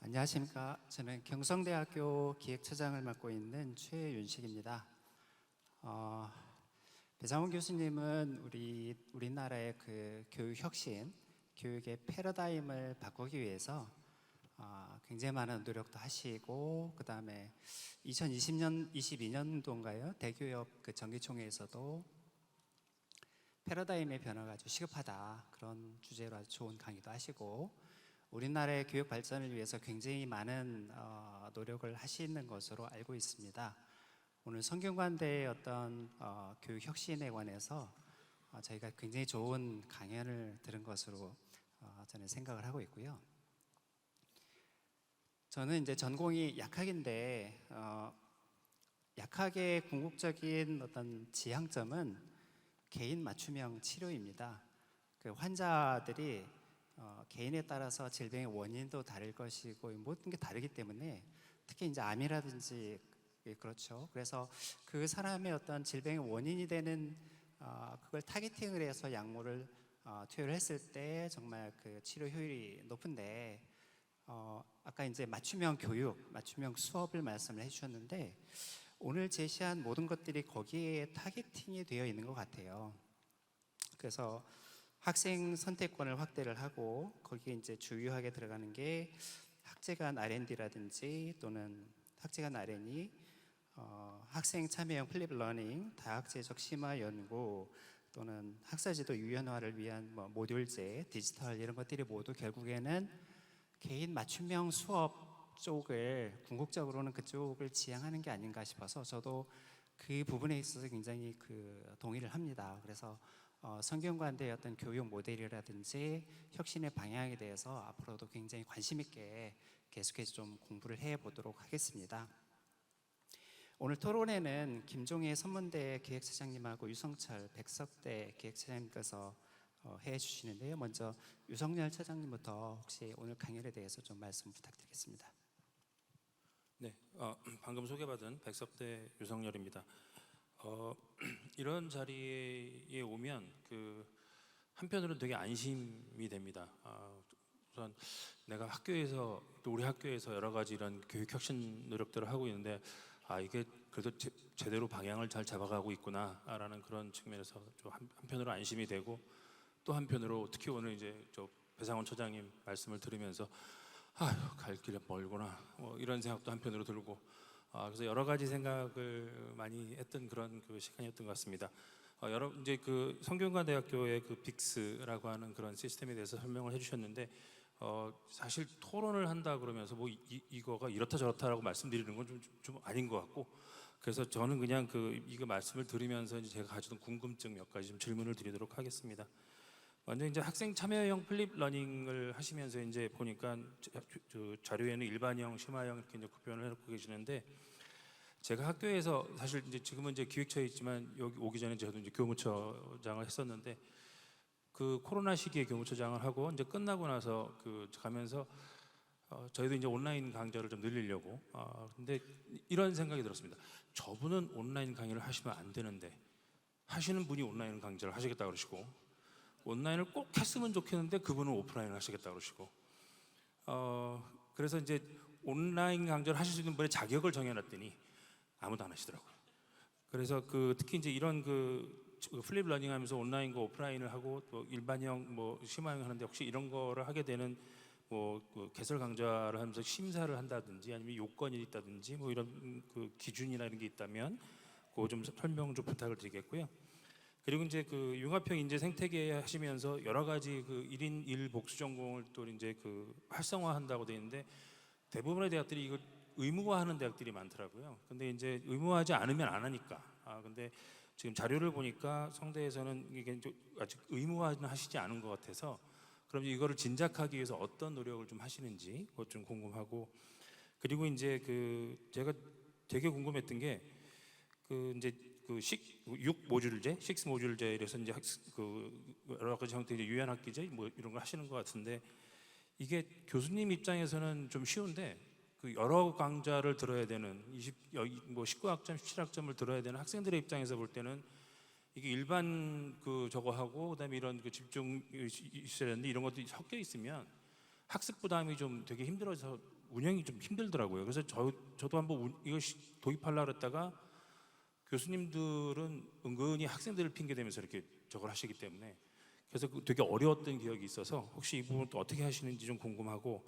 안녕하십니까. 저는 경성대학교 기획처장을 맡고 있는 최윤식입니다. 배상훈 교수님은 우리나라의 그 교육 혁신, 교육의 패러다임을 바꾸기 위해서 굉장히 많은 노력도 하시고, 그 다음에 22년도인가요? 대교협 그 정기총회에서도 패러다임의 변화가 아주 시급하다, 그런 주제로 아주 좋은 강의도 하시고, 우리나라의 교육 발전을 위해서 굉장히 많은 노력을 하시는 것으로 알고 있습니다. 오늘 성균관대의 어떤 교육 혁신에 관해서 저희가 굉장히 좋은 강연을 들은 것으로 저는 생각을 하고 있고요. 저는 이제 전공이 약학인데, 약학의 궁극적인 어떤 지향점은 개인 맞춤형 치료입니다. 그 환자들이 개인에 따라서 질병의 원인도 다를 것이고 모든 게 다르기 때문에, 특히 이제 암이라든지, 그렇죠. 그래서 그 사람의 어떤 질병의 원인이 되는 그걸 타겟팅을 해서 약물을 투여를 했을 때 정말 그 치료 효율이 높은데 아까 이제 맞춤형 교육, 맞춤형 수업을 말씀을 해주셨는데 오늘 제시한 모든 것들이 거기에 타겟팅이 되어 있는 것 같아요. 그래서 학생 선택권을 확대를 하고 거기에 이제 주요하게 들어가는 게 학제간 R&D라든지 또는 학제간 R&E, 학생 참여형 플립 러닝, 다학제적 심화 연구 또는 학사지도 유연화를 위한 뭐 모듈제, 디지털 이런 것들이 모두 결국에는 개인 맞춤형 수업 쪽을 궁극적으로는 그쪽을 지향하는 게 아닌가 싶어서 저도 그 부분에 있어서 굉장히 동의를 합니다. 그래서 성균관대의 어떤 교육 모델이라든지 혁신의 방향에 대해서 앞으로도 굉장히 관심 있게 계속해서 좀 공부를 해 보도록 하겠습니다. 오늘 토론회는 김종혜 선문대 기획차장님하고 유성철 백석대 기획차장님께서 해 주시는데요. 먼저 유성열 차장님부터 혹시 오늘 강연에 대해서 좀 말씀 부탁드리겠습니다. 네, 방금 소개받은 백석대 유성열입니다. 이런 자리에 오면 한편으로는 되게 안심이 됩니다. 우선 내가 학교에서 또 우리 학교에서 여러 가지 이런 교육 혁신 노력들을 하고 있는데 이게 그래도 제대로 방향을 잘 잡아가고 있구나라는 그런 측면에서 좀 한편으로 안심이 되고 또 한편으로 특히 오늘 이제 저 배상원 처장님 말씀을 들으면서 갈 길이 멀구나 이런 생각도 한편으로 들고 그래서 여러 가지 생각을 많이 했던 그런 시간이었던 것 같습니다. 이제 성균관대학교의 빅스라고 하는 그런 시스템에 대해서 설명을 해주셨는데 사실 토론을 한다 그러면서 이거가 이렇다 저렇다라고 말씀드리는 건 좀 아닌 것 같고 그래서 저는 그냥 이거 말씀을 들으면서 이제 제가 가지던 궁금증 몇 가지 좀 질문을 드리도록 하겠습니다. 먼저 이제 학생 참여형 플립 러닝을 하시면서 이제 보니까 자료에는 일반형, 심화형 이렇게 이제 구별을 해놓고 계시는데 제가 학교에서 사실 이제 지금은 이제 기획처에 있지만 여기 오기 전에 저도 이제 교무처장을 했었는데 코로나 시기에 교무처장을 하고 이제 끝나고 나서 가면서 저희도 이제 온라인 강좌를 좀 늘리려고 근데 이런 생각이 들었습니다. 저분은 온라인 강의를 하시면 안 되는데 하시는 분이 온라인 강좌를 하시겠다 그러시고 온라인을 꼭 했으면 좋겠는데 그분은 오프라인을 하시겠다 그러시고 그래서 이제 온라인 강좌를 하실 수 있는 분의 자격을 정해놨더니 아무도 안 하시더라고요. 그래서 특히 이제 이런 플립 러닝 하면서 온라인과 오프라인을 하고 또 일반형 심화형 하는데 혹시 이런 거를 하게 되는 개설 강좌를 하면서 심사를 한다든지 아니면 요건이 있다든지 이런 기준이나 이런 게 있다면 그거 좀 설명 좀 부탁을 드리겠고요. 그리고 이제 융합형 인재 생태계 하시면서 여러 가지 1인 1 복수 전공을 또 이제 활성화한다고 되어 있는데 대부분의 대학들이 이걸 의무화하는 대학들이 많더라고요. 근데 이제 의무화하지 않으면 안 하니까. 근데 지금 자료를 보니까 성대에서는 이게 아직 의무화는 하시지 않은 것 같아서 그럼 이거를 진작하기 위해서 어떤 노력을 좀 하시는지 그것 좀 궁금하고 그리고 이제 제가 되게 궁금했던 게 이제 6 모듈제, 6 모듈제 이래서 이제 여러 가지 형태의 유연학기제 이런 걸 하시는 것 같은데 이게 교수님 입장에서는 좀 쉬운데 여러 강좌를 들어야 되는 19학점, 17학점을 들어야 되는 학생들의 입장에서 볼 때는 이게 일반 저거 하고 그다음에 이런 집중 있어야 되는데 이런 것들이 섞여 있으면 학습 부담이 좀 되게 힘들어서 운영이 좀 힘들더라고요. 그래서 저도 한번 이거 도입하려고 그랬다가 교수님들은 은근히 학생들을 핑계 대면서 이렇게 저걸 하시기 때문에 그래서 되게 어려웠던 기억이 있어서 혹시 이 부분 또 어떻게 하시는지 좀 궁금하고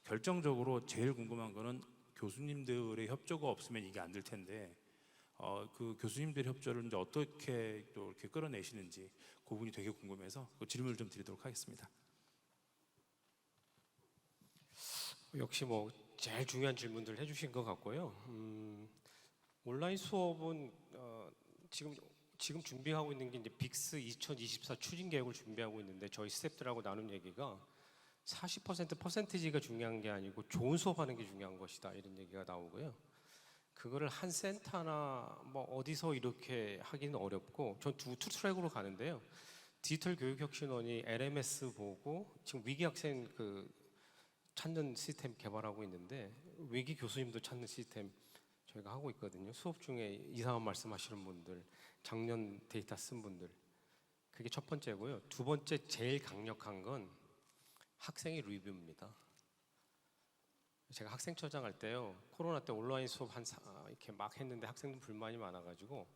결정적으로 제일 궁금한 거는 교수님들의 협조가 없으면 이게 안 될 텐데 교수님들의 협조를 이제 어떻게 또 이렇게 끌어내시는지 그 부분이 되게 궁금해서 질문을 좀 드리도록 하겠습니다. 역시 제일 중요한 질문들 해주신 것 같고요. 온라인 수업은 지금 준비하고 있는 게 이제 빅스 2024 추진 계획을 준비하고 있는데 저희 스태프들하고 나눈 얘기가 40% 퍼센티지가 중요한 게 아니고 좋은 수업하는 게 중요한 것이다 이런 얘기가 나오고요. 그거를 한 센터나 어디서 이렇게 하기는 어렵고 전 두 트랙으로 가는데요. 디지털 교육혁신원이 LMS 보고 지금 위기 학생 찾는 시스템 개발하고 있는데 위기 교수님도 찾는 시스템 저희가 하고 있거든요. 수업 중에 이상한 말씀하시는 분들, 작년 데이터 쓴 분들 그게 첫 번째고요. 두 번째 제일 강력한 건 학생의 리뷰입니다. 제가 학생처장 할 때요, 코로나 때 온라인 수업 이렇게 막 했는데 학생들 불만이 많아가지고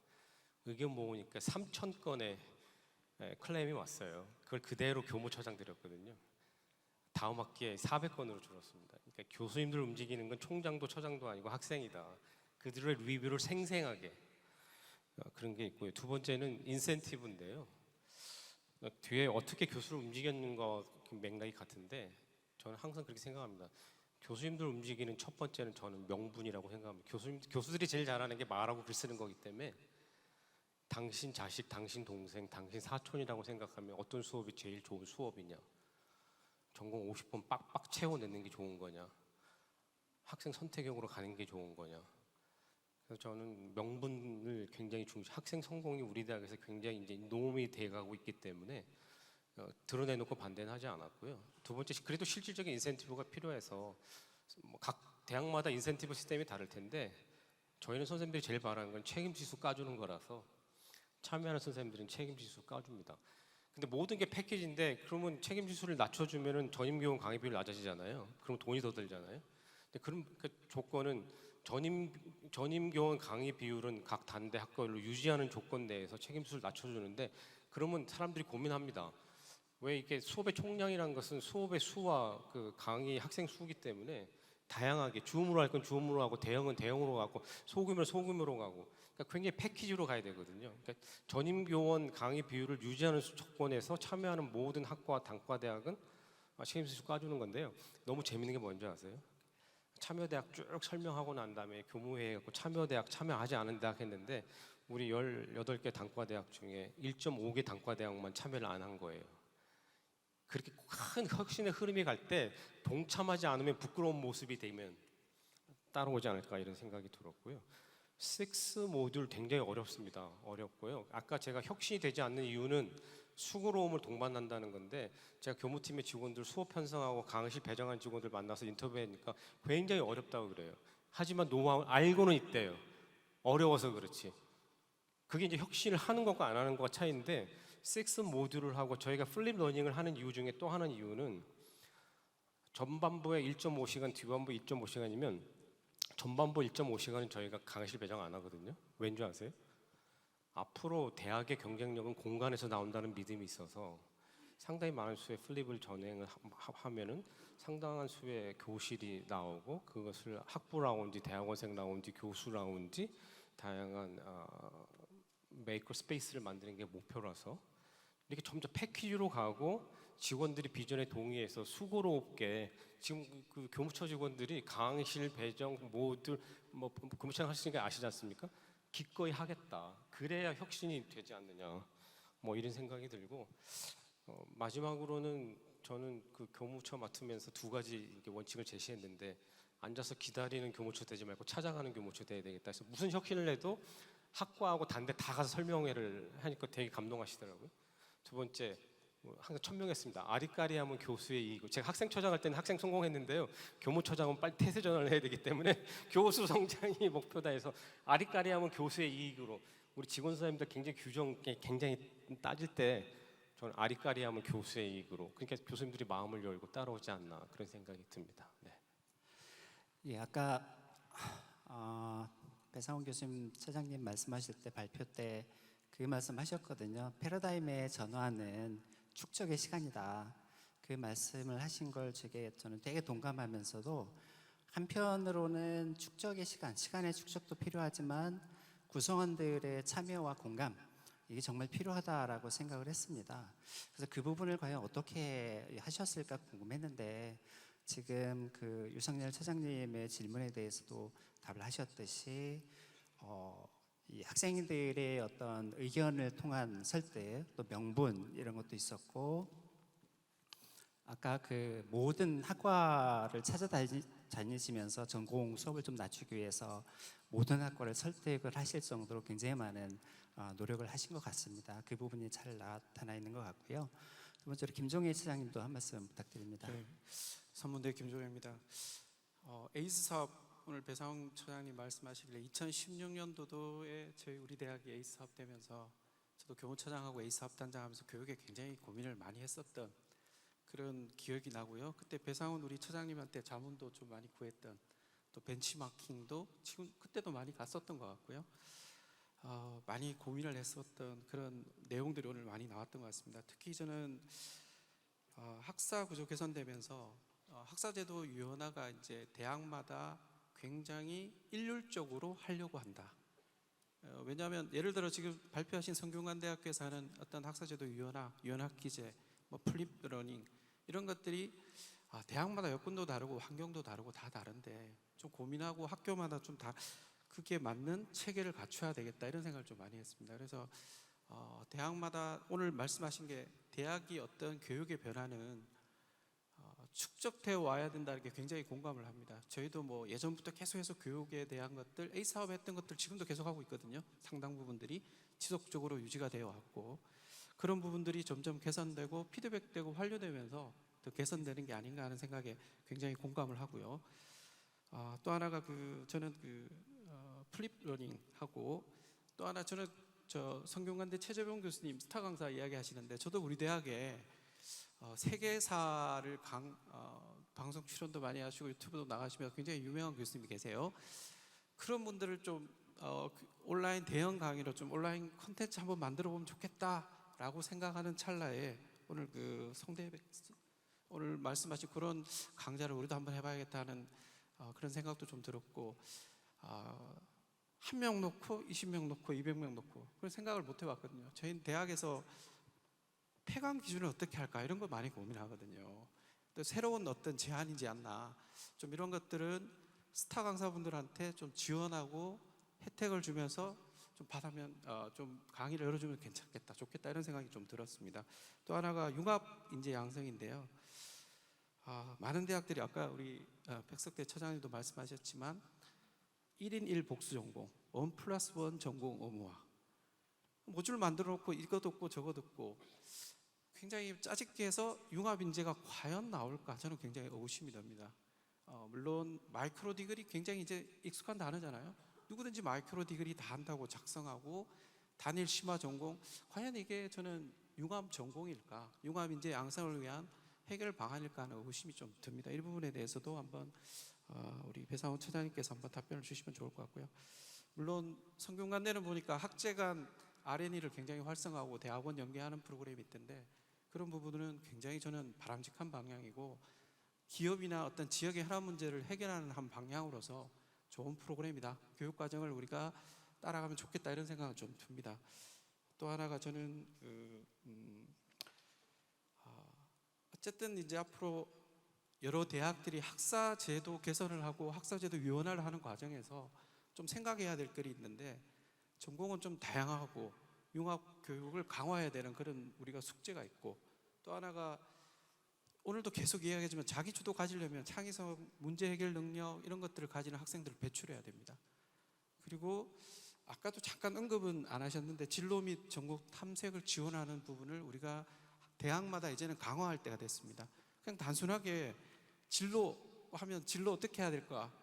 의견 모으니까 3,000건의 클레임이 왔어요. 그걸 그대로 교무처장 드렸거든요. 다음 학기에 400건으로 줄었습니다. 그러니까 교수님들 움직이는 건 총장도 처장도 아니고 학생이다. 그들의 리뷰를 생생하게 그런 게 있고요. 두 번째는 인센티브인데요. 뒤에 어떻게 교수를 움직였는가 맥락이 같은데 저는 항상 그렇게 생각합니다. 교수님들 움직이는 첫 번째는 저는 명분이라고 생각합니다. 교수들이 제일 잘하는 게 말하고 글 쓰는 거기 때문에 당신 자식, 당신 동생, 당신 사촌이라고 생각하면 어떤 수업이 제일 좋은 수업이냐, 전공 50번 빡빡 채워내는 게 좋은 거냐, 학생 선택형으로 가는 게 좋은 거냐. 그래서 저는 명분을 굉장히 학생 성공이 우리 대학에서 굉장히 이제 노움이 돼가고 있기 때문에 드러내놓고 반대는 하지 않았고요. 두 번째, 그래도 실질적인 인센티브가 필요해서 각 대학마다 인센티브 시스템이 다를 텐데 저희는 선생님들이 제일 바라는 건 책임지수 까주는 거라서 참여하는 선생님들은 책임지수 까줍니다. 근데 모든 게 패키지인데 그러면 책임지수를 낮춰주면은 전임교원 강의 비율 낮아지잖아요. 그럼 돈이 더 들잖아요. 근데 그럼 그 조건은 전임교원 강의 비율은 각 단대 학교별로 유지하는 조건 내에서 책임지수를 낮춰주는데 그러면 사람들이 고민합니다. 왜 이게 수업의 총량이라는 것은 수업의 수와 그 강의 학생 수기 때문에 다양하게 줌으로 할 건 줌으로 하고 대형은 대형으로 가고 소규모는 소규모로 가고 그러니까 굉장히 패키지로 가야 되거든요. 그러니까 전임교원 강의 비율을 유지하는 조건에서 참여하는 모든 학과와 단과대학은 책임지수 까주는 건데요. 너무 재밌는 게 뭔지 아세요? 참여대학 쭉 설명하고 난 다음에 교무회에 갖고 참여대학 참여하지 않은 대학 했는데 우리 18개 단과대학 중에 1.5개 단과대학만 참여를 안 한 거예요. 그렇게 큰 혁신의 흐름이 갈 때 동참하지 않으면 부끄러운 모습이 되면 따라오지 않을까 이런 생각이 들었고요. 6 모듈 굉장히 어렵습니다. 어렵고요. 아까 제가 혁신이 되지 않는 이유는 수고로움을 동반한다는 건데 제가 교무팀의 직원들 수업 편성하고 강의실 배정한 직원들 만나서 인터뷰하니까 굉장히 어렵다고 그래요. 하지만 노하우 알고는 있대요. 어려워서 그렇지. 그게 이제 혁신을 하는 것과 안 하는 것과 차이인데 6 모듈을 하고 저희가 플립 러닝을 하는 이유 중에 또 하나는 이유는 전반부에 1.5시간, 뒤반부 2.5시간이면 전반부 1.5시간은 저희가 강의실 배정 안 하거든요. 왠지 아세요? 앞으로 대학의 경쟁력은 공간에서 나온다는 믿음이 있어서 상당히 많은 수의 플립을 전행을 하면은 상당한 수의 교실이 나오고 그것을 학부라운지 대학원생 라운지 교수 라운지 다양한 메이커 스페이스를 만드는 게 목표라서 이렇게 점점 패키지로 가고 직원들이 비전에 동의해서 수고롭게 지금 그 교무처 직원들이 강의실 배정 모듈 뭐 교무처장 하시니까 아시지 않습니까? 기꺼이 하겠다. 그래야 혁신이 되지 않느냐. 뭐 이런 생각이 들고 마지막으로는 저는 그 교무처 맡으면서 두 가지 이렇게 원칙을 제시했는데 앉아서 기다리는 교무처 되지 말고 찾아가는 교무처 돼야 되겠다. 그래서 무슨 혁신을 해도 학과하고 단대 다 가서 설명회를 하니까 되게 감동하시더라고요. 두 번째 항상 천명했습니다. 아리까리하면 교수의 이익. 제가 학생처장 할 때는 학생 성공했는데요. 교무처장은 빨리 태세 전환을 해야 되기 때문에 교수 성장이 목표다 해서 아리까리하면 교수의 이익으로 우리 직원 선생님들 굉장히 규정 굉장히 따질 때 저는 아리까리하면 교수의 이익으로 그러니까 교수님들이 마음을 열고 따라오지 않나 그런 생각이 듭니다. 네. 예, 아까 배상훈 교수님 차장님 말씀하실 때 발표 때 그 말씀하셨거든요. 패러다임의 전환은 축적의 시간이다. 그 말씀을 하신 걸 저는 되게 동감하면서도 한편으로는 축적의 시간의 축적도 필요하지만 구성원들의 참여와 공감 이게 정말 필요하다라고 생각을 했습니다. 그래서 그 부분을 과연 어떻게 하셨을까 궁금했는데 지금 그 유성열 차장님의 질문에 대해서도 답을 하셨듯이 이 학생들의 어떤 의견을 통한 설득 또 명분 이런 것도 있었고 아까 그 모든 학과를 찾아다니시면서 전공 수업을 좀 낮추기 위해서 모든 학과를 설득을 하실 정도로 굉장히 많은 노력을 하신 것 같습니다. 그 부분이 잘 나타나 있는 것 같고요. 두 번째로 김종혜 차장님도 한 말씀 부탁드립니다. 네, 선문대 김종혜입니다. 에이스 사업 오늘 배상훈 처장님 말씀하시길래 2016년도도에 우리 대학이 에이스 사업 되면서 저도 교무처장하고 에이스 합단장하면서 교육에 굉장히 고민을 많이 했었던 그런 기억이 나고요. 그때 배상훈 우리 처장님한테 자문도 좀 많이 구했던, 또 벤치마킹도 지금 그때도 많이 갔었던 것 같고요. 많이 고민을 했었던 그런 내용들이 오늘 많이 나왔던 것 같습니다. 특히 저는 학사 구조 개선되면서 학사제도 유연화가 이제 대학마다 굉장히 일률적으로 하려고 한다. 왜냐하면 예를 들어 지금 발표하신 성균관대학교에서 하는 어떤 학사제도 유연화, 유연학기제, 뭐 플립러닝 이런 것들이 대학마다 여건도 다르고 환경도 다르고 다 다른데 좀 고민하고 학교마다 좀 다 그게 맞는 체계를 갖춰야 되겠다 이런 생각을 좀 많이 했습니다. 그래서 대학마다 오늘 말씀하신 게 대학이 어떤 교육의 변화는 축적되어 와야 된다는 게 굉장히 공감을 합니다. 저희도 뭐 예전부터 계속해서 교육에 대한 것들, A 사업 했던 것들 지금도 계속하고 있거든요. 상당 부분들이 지속적으로 유지가 되어 왔고 그런 부분들이 점점 개선되고 피드백되고 환류되면서 더 개선되는 게 아닌가 하는 생각에 굉장히 공감을 하고요. 또 하나가 저는 플립 러닝하고 또 하나 저는 성균관대 최재병 교수님 스타 강사 이야기하시는데 저도 우리 대학에 세계사를 방송 출연도 많이 하시고 유튜브도 나가시면서 굉장히 유명한 교수님이 계세요. 그런 분들을 좀 온라인 대형 강의로 좀 온라인 콘텐츠 한번 만들어 보면 좋겠다라고 생각하는 찰나에 오늘 오늘 말씀하신 그런 강좌를 우리도 한번 해봐야겠다는 그런 생각도 좀 들었고 한 명 놓고 20명 놓고 200명 놓고 그런 생각을 못 해봤거든요. 저희는 대학에서 폐강 기준을 어떻게 할까 이런 거 많이 고민하거든요. 또 새로운 어떤 제안이지 않나 좀 이런 것들은 스타 강사분들한테 좀 지원하고 혜택을 주면서 좀 받으면 좀 강의를 열어주면 괜찮겠다 좋겠다 이런 생각이 좀 들었습니다. 또 하나가 융합 인재 양성인데요. 많은 대학들이 아까 우리 백석대 처장님도 말씀하셨지만 1인 1 복수 전공, 1+1 전공 의무화 모듈 만들어 놓고 이거 듣고 저거 듣고 굉장히 짜집게 해서 융합 인재가 과연 나올까 저는 굉장히 의구심이 듭니다. 물론 마이크로 디그리 굉장히 이제 익숙한 단어잖아요. 누구든지 마이크로 디그리 다 한다고 작성하고 단일 심화 전공 과연 이게 저는 융합 전공일까 융합 인재 양성을 위한 해결 방안일까 하는 의구심이 좀 듭니다. 이 부분에 대해서도 한번 우리 배상훈 처장님께서 한번 답변을 주시면 좋을 것 같고요. 물론 성균관대는 보니까 학제간 R&E를 굉장히 활성화하고 대학원 연계하는 프로그램이 있던데 그런 부분은 굉장히 저는 바람직한 방향이고 기업이나 어떤 지역의 현안 문제를 해결하는 한 방향으로서 좋은 프로그램이다. 교육 과정을 우리가 따라가면 좋겠다 이런 생각은 좀 듭니다. 또 하나가 저는 어쨌든 이제 앞으로 여러 대학들이 학사 제도 개선을 하고 학사 제도 유연화를 하는 과정에서 좀 생각해야 될 글이 있는데 전공은 좀 다양하고 융합 교육을 강화해야 되는 그런 우리가 숙제가 있고 또 하나가 오늘도 계속 이야기하지만 자기 주도 가지려면 창의성, 문제 해결 능력 이런 것들을 가지는 학생들을 배출해야 됩니다. 그리고 아까도 잠깐 언급은 안 하셨는데 진로 및 전공 탐색을 지원하는 부분을 우리가 대학마다 이제는 강화할 때가 됐습니다. 그냥 단순하게 진로 하면 진로 어떻게 해야 될까?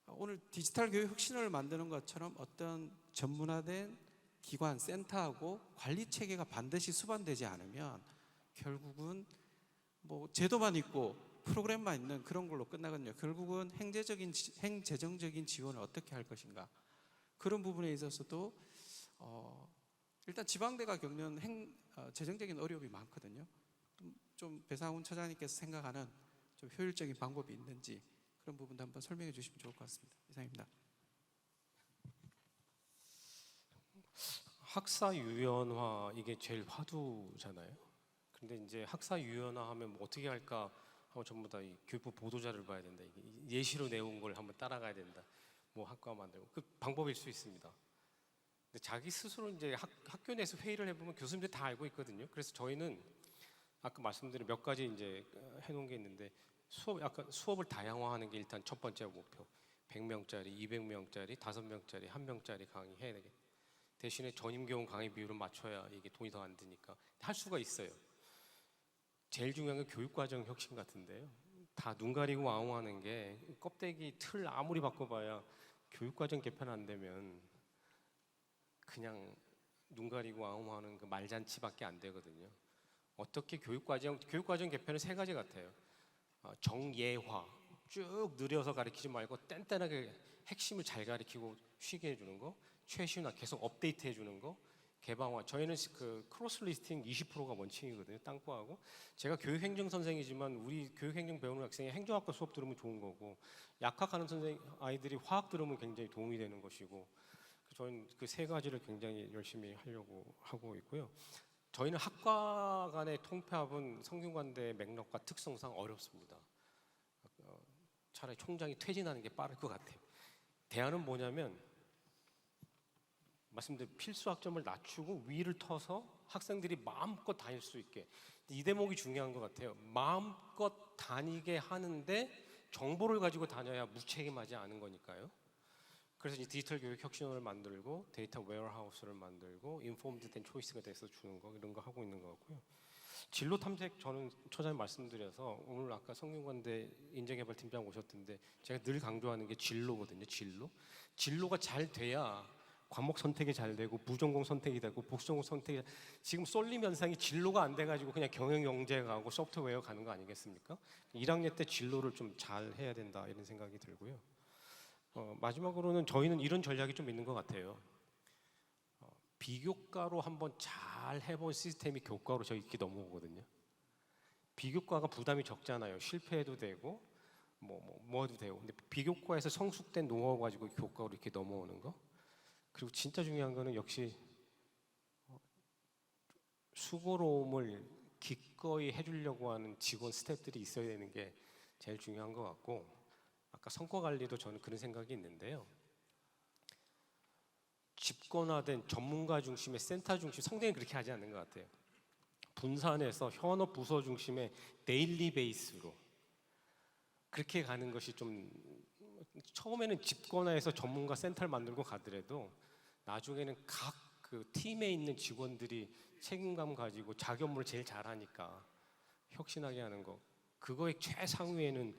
오늘 디지털 교육 혁신을 만드는 것처럼 어떤 전문화된 기관, 센터하고 관리 체계가 반드시 수반되지 않으면 결국은 뭐 제도만 있고 프로그램만 있는 그런 걸로 끝나거든요. 결국은 행재정적인 지원을 어떻게 할 것인가 그런 부분에 있어서도 일단 지방대가 겪는 재정적인 어려움이 많거든요. 좀 배상훈 처장님께서 생각하는 좀 효율적인 방법이 있는지 그런 부분도 한번 설명해 주시면 좋을 것 같습니다. 이상입니다. 학사 유연화 이게 제일 화두잖아요. 근데 이제 학사 유연화하면 뭐 어떻게 할까 하고 전부 다 이 교육부 보도자를 봐야 된다. 이게 예시로 내온 걸 한번 따라가야 된다. 뭐 학과 만들고 그 방법일 수 있습니다. 근데 자기 스스로 이제 학교 내에서 회의를 해보면 교수님들 다 알고 있거든요. 그래서 저희는 아까 말씀드린 몇 가지 이제 해놓은 게 있는데 수업을 다양화하는 게 일단 첫 번째 목표. 100명짜리, 200명짜리, 5명짜리, 1명짜리 강의 해야 되겠다. 대신에 전임교원 강의 비율을 맞춰야 이게 돈이 더 안 드니까 할 수가 있어요. 제일 중요한 건 교육과정 혁신 같은데요. 다 눈 가리고 아웅하는 게 껍데기 틀 아무리 바꿔봐야 교육과정 개편 안 되면 그냥 눈 가리고 아웅하는 그 말잔치밖에 안 되거든요. 어떻게 교육과정 개편은 세 가지 같아요. 정예화, 쭉 느려서 가르치지 말고 뗀뗀하게 핵심을 잘 가르치고 쉬게 해주는 거, 최신화 계속 업데이트 해주는 거, 개방화. 저희는 그 크로스 리스팅 20%가 원칙이거든요. 땅과하고. 제가 교육행정 선생이지만 우리 교육행정 배우는 학생이 행정학과 수업 들으면 좋은 거고, 약학하는 아이들이 화학 들으면 굉장히 도움이 되는 것이고, 저는 그 세 가지를 굉장히 열심히 하려고 하고 있고요. 저희는 학과 간의 통폐합은 성균관대의 맥락과 특성상 어렵습니다. 차라리 총장이 퇴진하는 게 빠를 것 같아요. 대안은 뭐냐면 말씀드린 필수 학점을 낮추고 위를 터서 학생들이 마음껏 다닐 수 있게, 이 대목이 중요한 것 같아요. 마음껏 다니게 하는데 정보를 가지고 다녀야 무책임하지 않은 거니까요. 그래서 이 디지털 교육 혁신원을 만들고 데이터 웨어하우스를 만들고 인포음드 된 초이스가 돼서 주는 거, 이런 거 하고 있는 것 같고요. 진로 탐색, 저는 처장님 말씀드려서 오늘 아까 성균관대 인재개발팀장 오셨던데 제가 늘 강조하는 게 진로거든요. 진로가 잘 돼야 과목 선택이 잘 되고 부전공 선택이 되고 복수전공 선택이, 지금 쏠림 현상이 진로가 안 돼가지고 그냥 경영경제 가고 소프트웨어 가는 거 아니겠습니까? 1학년 때 진로를 좀 잘 해야 된다, 이런 생각이 들고요. 마지막으로는 저희는 이런 전략이 좀 있는 것 같아요. 비교과로 한번 잘 해본 시스템이 교과로 저희 이렇게 넘어오거든요. 비교과가 부담이 적잖아요. 실패해도 되고 뭐 해도 되고. 근데 비교과에서 성숙된 노하우 가지고 교과로 이렇게 넘어오는 거. 그리고 진짜 중요한 거는 역시 수고로움을 기꺼이 해주려고 하는 직원 스태프들이 있어야 되는 게 제일 중요한 것 같고, 아까 성과 관리도 저는 그런 생각이 있는데요. 집권화된 전문가 중심의 센터 중심, 성대는 그렇게 하지 않는 것 같아요. 분산해서 현업 부서 중심의 데일리 베이스로 그렇게 가는 것이 좀, 처음에는 집권화해서 전문가 센터를 만들고 가더라도 나중에는 각 그 팀에 있는 직원들이 책임감 가지고 자기 업무를 제일 잘하니까 혁신하게 하는 거, 그거의 최상위에는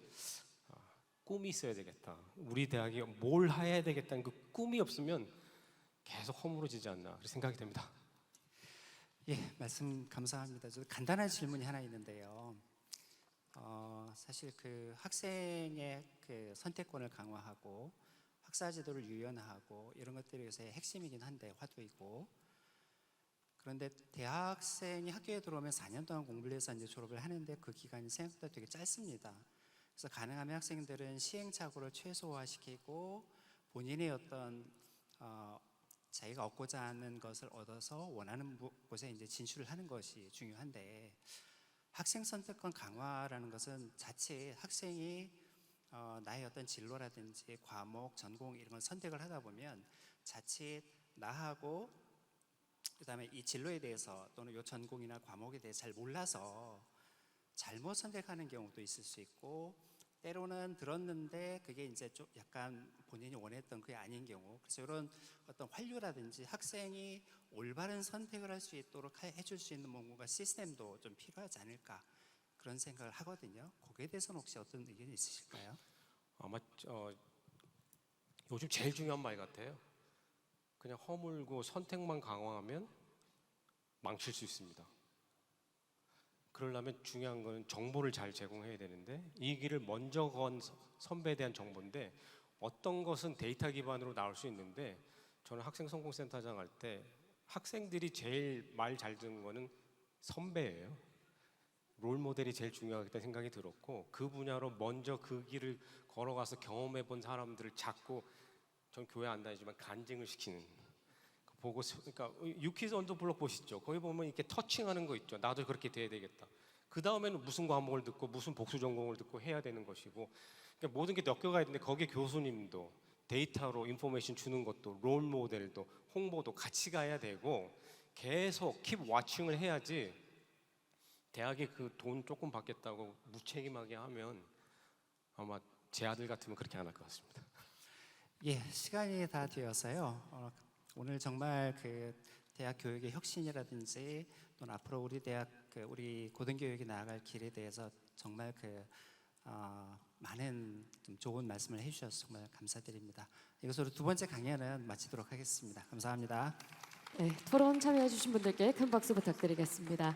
꿈이 있어야 되겠다. 우리 대학이 뭘 해야 되겠다는 그 꿈이 없으면 계속 허물어지지 않나, 그렇게 생각이 됩니다. 예, 말씀 감사합니다. 저 간단한 질문이 하나 있는데요. 사실 그 학생의 그 선택권을 강화하고 학사 제도를 유연화하고 이런 것들이 요새 핵심이긴 한데, 화두이고. 그런데 대학생이 학교에 들어오면 4년 동안 공부를 해서 이제 졸업을 하는데 그 기간이 생각보다 되게 짧습니다. 그래서 가능하면 학생들은 시행착오를 최소화시키고 본인의 어떤 자기가 얻고자 하는 것을 얻어서 원하는 곳에 이제 진출을 하는 것이 중요한데, 학생 선택권 강화라는 것은 자칫 학생이 나의 어떤 진로라든지 과목, 전공 이런 걸 선택을 하다 보면 자칫 나하고 그다음에 이 진로에 대해서 또는 이 전공이나 과목에 대해 잘 몰라서 잘못 선택하는 경우도 있을 수 있고, 때로는 들었는데 그게 이제 좀 약간 본인이 원했던 그게 아닌 경우, 그래서 이런 어떤 환류라든지 학생이 올바른 선택을 할 수 있도록 해줄 수 있는 뭔가 시스템도 좀 필요하지 않을까, 그런 생각을 하거든요. 거기에 대해서는 혹시 어떤 의견이 있으실까요? 아마 요즘 제일 중요한 말 같아요. 그냥 허물고 선택만 강화하면 망칠 수 있습니다. 그러려면 중요한 거는 정보를 잘 제공해야 되는데, 이 길을 먼저 건 선배에 대한 정보인데, 어떤 것은 데이터 기반으로 나올 수 있는데, 저는 학생 성공센터장 할 때 학생들이 제일 말 잘 듣는 거는 선배예요. 롤 모델이 제일 중요하겠다는 생각이 들었고, 그 분야로 먼저 그 길을 걸어가서 경험해 본 사람들을 잡고, 전 교회 안 다니지만 간증을 시키는, 보고, 그러니까 유키즈 언더 블록 보시죠. 거기 보면 이렇게 터칭하는 거 있죠. 나도 그렇게 돼야 되겠다. 그 다음에는 무슨 과목을 듣고 무슨 복수 전공을 듣고 해야 되는 것이고, 그러니까 모든 게 엮여가야 되는데, 거기에 교수님도 데이터로 인포메이션 주는 것도 롤 모델도 홍보도 같이 가야 되고, 계속 킵 와칭을 해야지. 대학에 그 돈 조금 받겠다고 무책임하게 하면 아마 제 아들 같으면 그렇게 안 할 것 같습니다. 예, 시간이 다 되어서요. 오늘 정말 그 대학 교육의 혁신이라든지 또는 앞으로 우리 대학 우리 고등교육이 나아갈 길에 대해서 정말 많은 좀 좋은 말씀을 해주셔서 정말 감사드립니다. 이것으로 두 번째 강연은 마치도록 하겠습니다. 감사합니다. 네, 토론 참여해주신 분들께 큰 박수 부탁드리겠습니다.